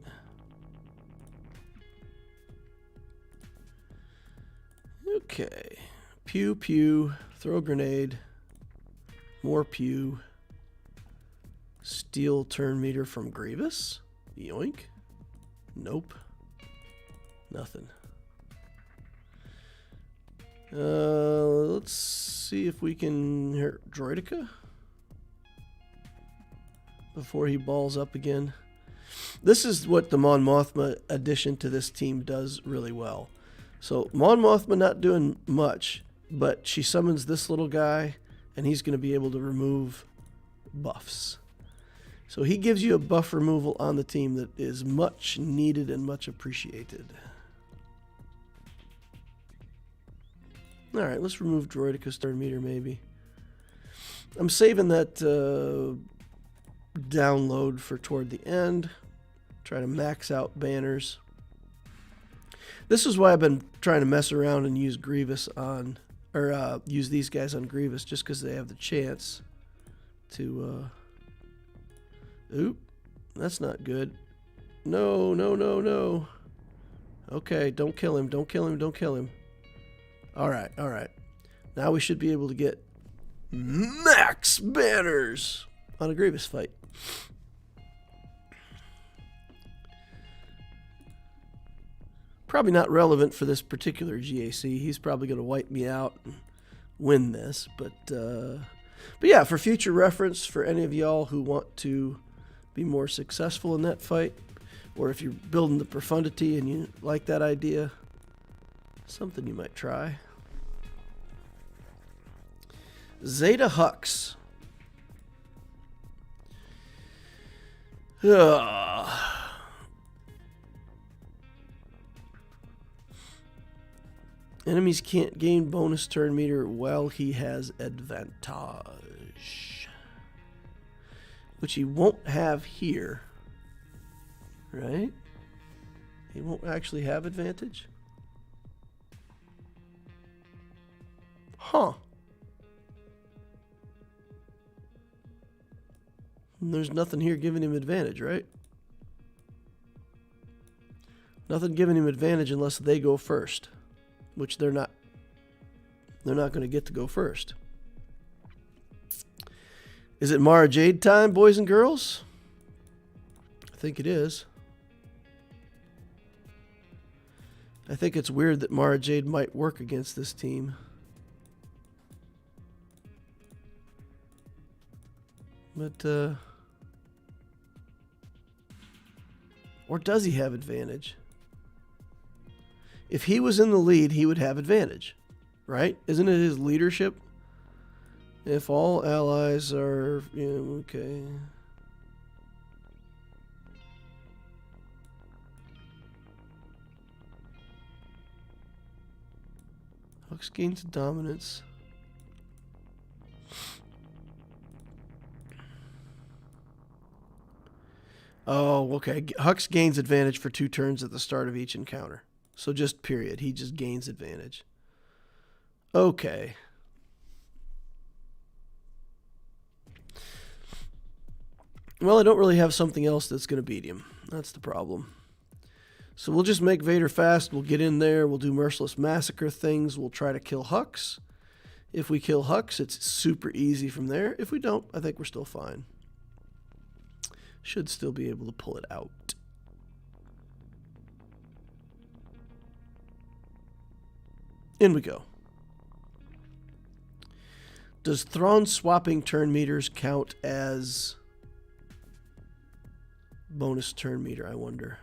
Okay. Pew, pew. Throw a grenade. More pew. Steal turn meter from Grievous. Yoink. Nope. Nothing. Let's see if we can hurt Droideka before he balls up again. This is what the Mon Mothma addition to this team does really well. So Mon Mothma not doing much, but she summons this little guy, and he's going to be able to remove buffs. So he gives you a buff removal on the team that is much needed and much appreciated. All right, let's remove Droideka's turn meter maybe. I'm saving that download for toward the end. Try to max out banners. This is why I've been trying to mess around and use Grievous on, or use these guys on Grievous, just because they have the chance to. Oop, that's not good. No, no, no, no. Okay, don't kill him. Don't kill him. Don't kill him. All right, all right. Now we should be able to get max banners on a Grievous fight. Probably not relevant for this particular GAC. He's probably going to wipe me out and win this. But yeah, for future reference, for any of y'all who want to be more successful in that fight, or if you're building the profundity and you like that idea, something you might try. Zeta Hux. Enemies can't gain bonus turn meter while he has advantage, which he won't have here, right? He won't actually have advantage. Huh. There's nothing here giving him advantage, right? Nothing giving him advantage unless they go first, which they're not. They're not going to get to go first. Is it Mara Jade time, boys and girls? I think it is. I think it's weird that Mara Jade might work against this team. But, or does he have advantage? If he was in the lead, he would have advantage, right? Isn't it his leadership? If all allies are, okay. Hux gains dominance. Oh, okay. Hux gains advantage for 2 turns at the start of each encounter. So just period. He just gains advantage. Okay. Well, I don't really have something else that's going to beat him. That's the problem. So we'll just make Vader fast. We'll get in there. We'll do merciless massacre things. We'll try to kill Hux. If we kill Hux, it's super easy from there. If we don't, I think we're still fine. Should still be able to pull it out. In we go. Does Thrawn swapping turn meters count as bonus turn meter, I wonder?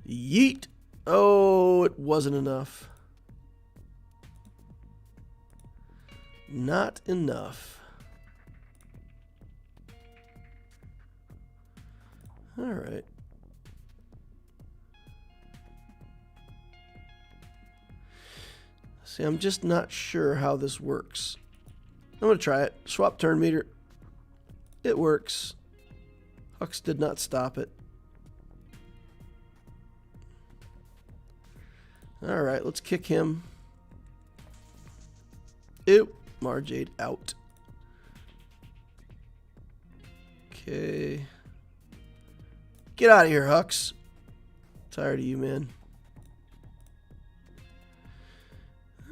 Yeet! Oh, it wasn't enough. Not enough. All right. See, I'm just not sure how this works. I'm going to try it. Swap turn meter. It works. Hux did not stop it. All right, let's kick him. Ew. Mara Jade out. Okay. Get out of here, Hux. Tired of you, man.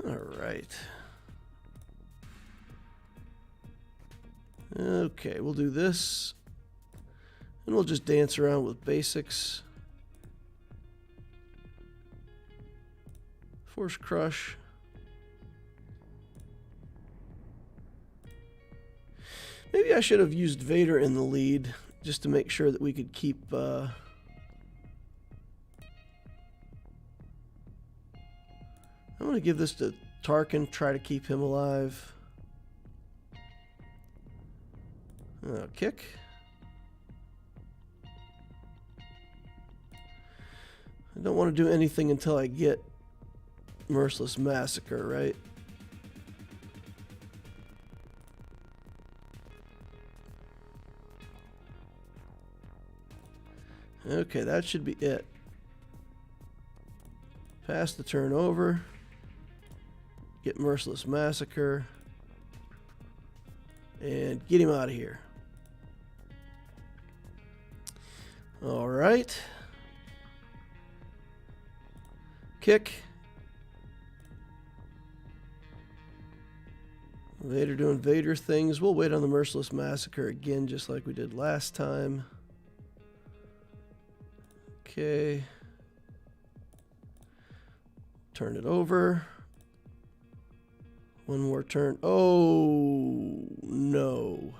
All right. Okay, we'll do this. And we'll just dance around with basics. Force Crush. Maybe I should have used Vader in the lead just to make sure that we could keep... I'm going to give this to Tarkin, try to keep him alive. Kick. I don't want to do anything until I get Merciless Massacre, right? Okay, that should be it. Pass the turn over. Get Merciless Massacre. And get him out of here. All right. Kick. Vader doing Vader things. We'll wait on the Merciless Massacre again, just like we did last time. Okay. Turn it over. One more turn. Oh, no.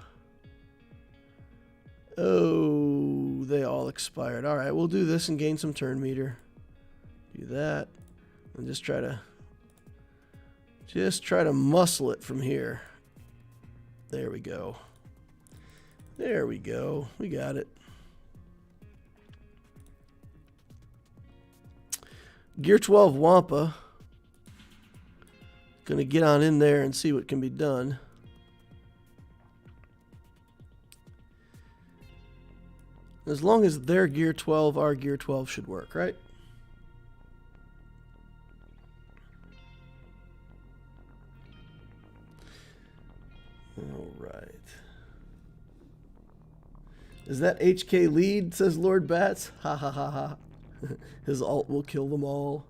Oh, they all expired. All right, we'll do this and gain some turn meter. Do that. And just try to muscle it from here. There we go. There we go. We got it. Gear 12 Wampa. Gonna get on in there and see what can be done. As long as their Gear 12, our Gear 12 should work, right? All right. Is that HK lead, says Lord Bats? Ha ha ha ha. His ult will kill them all.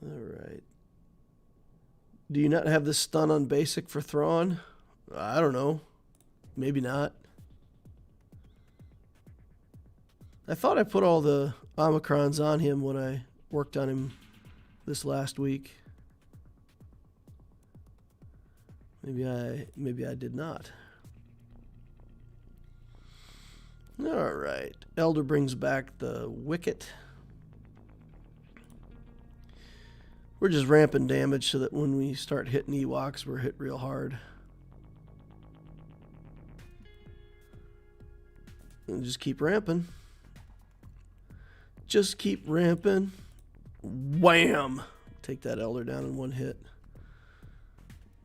Alright. Do you not have the stun on basic for Thrawn? I don't know. Maybe not. I thought I put all the Omicrons on him when I worked on him this last week. Maybe I did not. All right. Elder brings back the Wicket. We're just ramping damage so that when we start hitting Ewoks, we're hit real hard. And just keep ramping. Just keep ramping. Wham! Take that Elder down in one hit.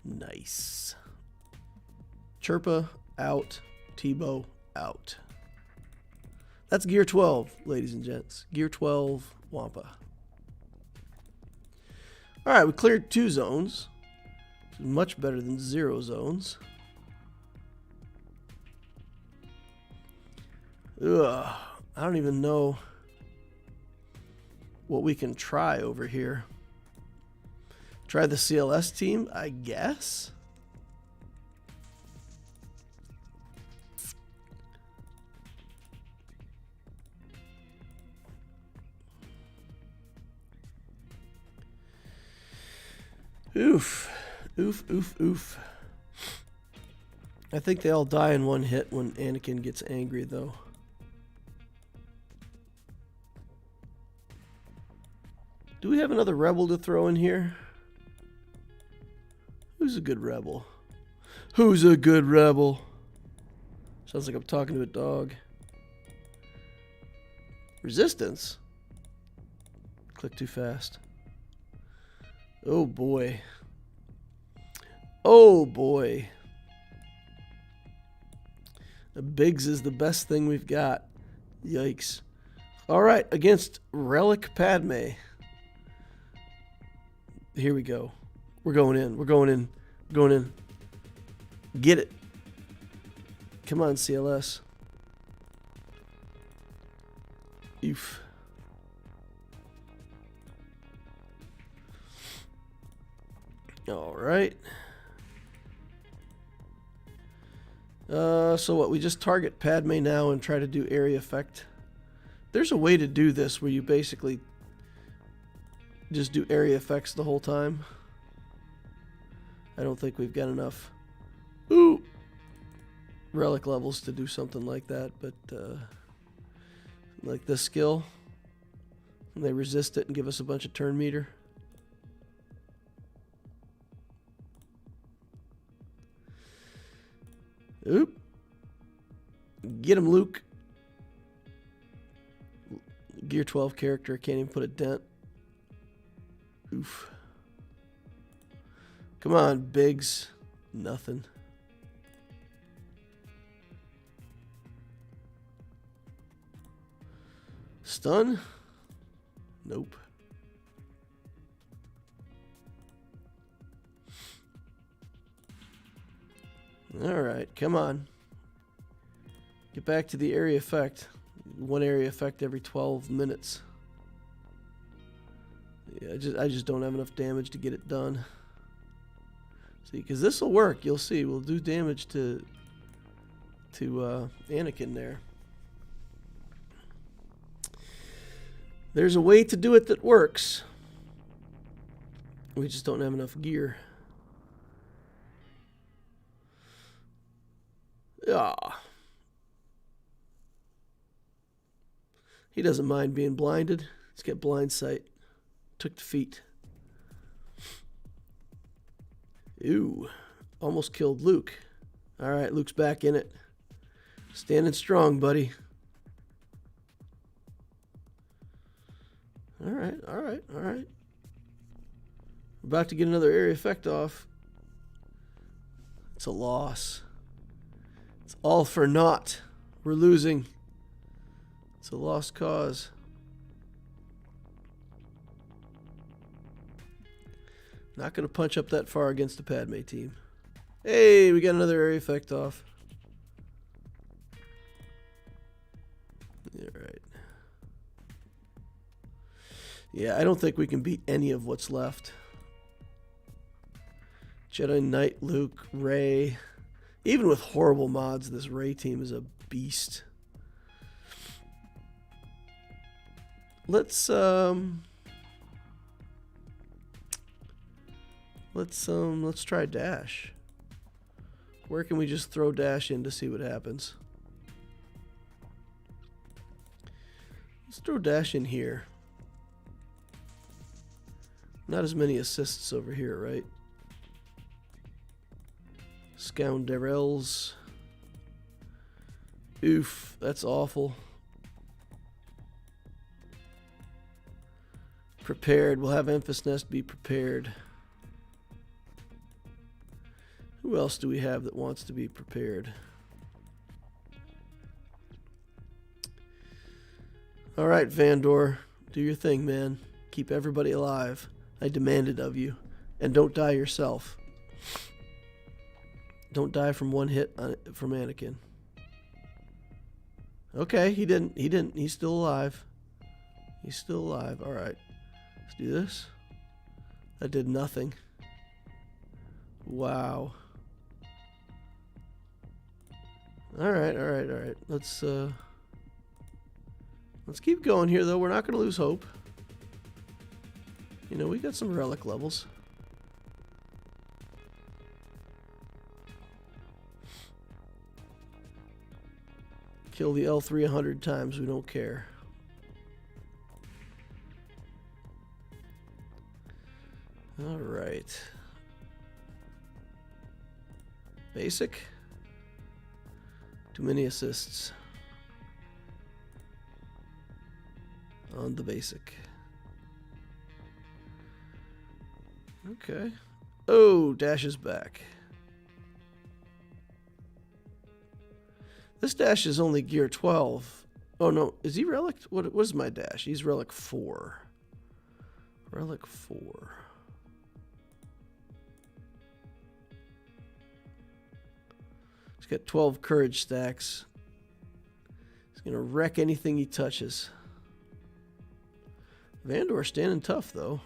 Nice. Chirpa out. Tebow out. That's Gear 12, ladies and gents. Gear 12, Wampa. Alright, we cleared 2 zones. Which is much better than 0 zones. Ugh. I don't even know what we can try over here. Try the CLS team, I guess. Oof. Oof, oof, oof. I think they all die in one hit when Anakin gets angry, though. Do we have another rebel to throw in here? Who's a good rebel? Who's a good rebel? Sounds like I'm talking to a dog. Resistance? Click too fast. Oh boy. Oh boy. The Biggs is the best thing we've got. Yikes. Alright, against Relic Padme. Here we go. We're going in. We're going in. We're going in. Get it. Come on, CLS. Oof. All right. So what? We just target Padme now and try to do area effect. There's a way to do this where you basically just do area effects the whole time. I don't think we've got enough relic levels to do something like that, but like this skill, and they resist it and give us a bunch of turn meter. Oop. Get him, Luke. Gear 12 character, can't even put a dent. Oof. Come on, Biggs. Nothing. Stun? Nope. Alright, come on. Get back to the area effect. One area effect every 12 minutes. Yeah, I just don't have enough damage to get it done. See, because this will work. You'll see. We'll do damage to Anakin there. There's a way to do it that works. We just don't have enough gear. Ah. He doesn't mind being blinded. He's got blind sight. Took defeat. Ooh. Almost killed Luke. Alright, Luke's back in it. Standing strong, buddy. Alright, alright, alright. We're about to get another area effect off. It's a loss. It's all for naught. We're losing. It's a lost cause. Not going to punch up that far against the Padme team. Hey, we got another area effect off. All right. Yeah, I don't think we can beat any of what's left. Jedi Knight, Luke, Rey. Even with horrible mods, this Rey team is a beast. Let's try Dash. Where can we just throw Dash in to see what happens? Let's throw Dash in here. Not as many assists over here, right? Scoundrels. Oof, that's awful. Prepared. We'll have Emphas Nest be prepared. Who else do we have that wants to be prepared? All right, Vandor. Do your thing, man. Keep everybody alive. I demand it of you. And don't die yourself. Don't die from one hit from Anakin. Okay, he didn't. He's still alive. He's still alive. All right. Let's do this. That did nothing. Wow. All right. Let's keep going here, though. We're not going to lose hope. You know, we got some relic levels. Kill the L3 100 times. We don't care. All right. Basic. Too many assists on the basic. Okay. Oh, Dash is back. This Dash is only gear 12. Oh no, is he relic? What is my Dash? He's relic 4. Relic 4. He's got 12 courage stacks. He's going to wreck anything he touches. Vandor standing tough, though.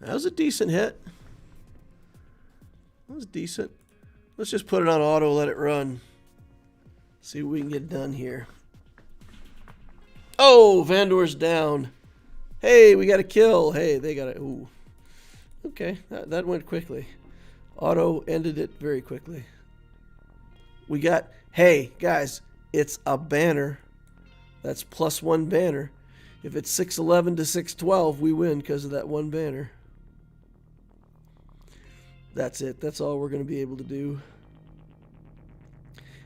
That was a decent hit. That was decent. Let's just put it on auto, let it run. See what we can get done here. Oh, Vandor's down. Hey, we got a kill. Hey, they got a... Ooh. Okay, that went quickly. Auto ended it very quickly. We got... Hey, guys, it's a banner. That's +1 banner. If it's 611 to 612, we win because of that one banner. That's it. That's all we're going to be able to do.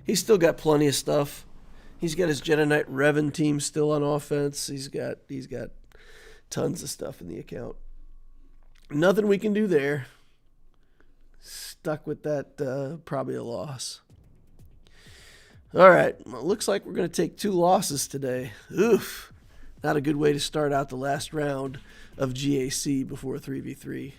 He's still got plenty of stuff. He's got his Jedi Knight Revan team still on offense. He's got tons of stuff in the account. Nothing we can do there. Stuck with that, probably a loss. All right, well, it looks like we're going to take 2 losses today. Oof, not a good way to start out the last round of GAC before 3v3.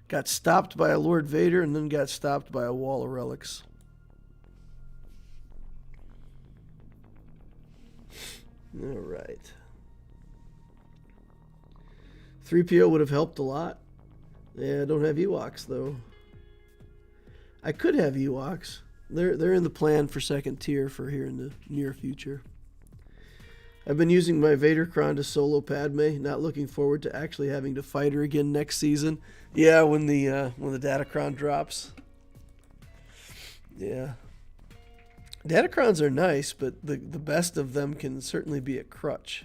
Got stopped by a Lord Vader and then got stopped by a wall of relics. All right. 3PO would have helped a lot. Yeah, I don't have Ewoks, though. I could have Ewoks. They're in the plan for second tier for here in the near future. I've been using my Vadercron to solo Padme, not looking forward to actually having to fight her again next season. Yeah, when the Datacron drops. Yeah. Datacrons are nice, but the best of them can certainly be a crutch.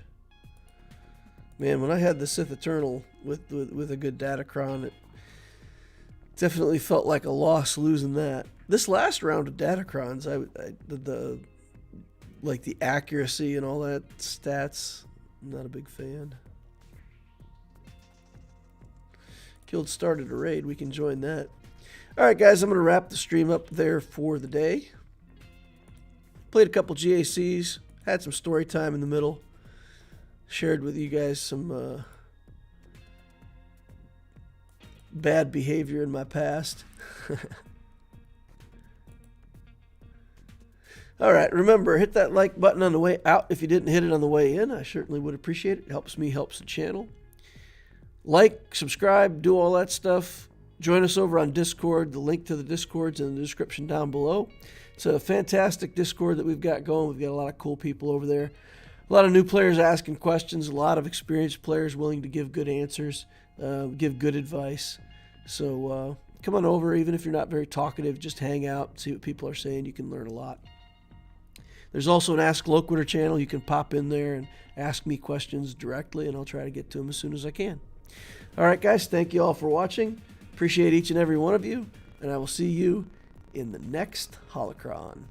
Man, when I had the Sith Eternal with a good Datacron, it definitely felt like a loss losing that. This last round of Datacrons, like the accuracy and all that stats, I'm not a big fan. Guild started a raid. We can join that. All right, guys, I'm going to wrap the stream up there for the day. Played a couple GACs. had some story time in the middle. Shared with you guys some bad behavior in my past. All right, remember, hit that like button on the way out if you didn't hit it on the way in. I certainly would appreciate it. It helps me, helps the channel. Like, subscribe, do all that stuff. Join us over on Discord. The link to the Discord's in the description down below. It's a fantastic Discord that we've got going. We've got a lot of cool people over there. A lot of new players asking questions. A lot of experienced players willing to give good answers, give good advice. So come on over, even if you're not very talkative. Just hang out, see what people are saying. You can learn a lot. There's also an Ask Loquitur channel. You can pop in there and ask me questions directly, and I'll try to get to them as soon as I can. All right, guys, thank you all for watching. Appreciate each and every one of you, and I will see you in the next Holocron.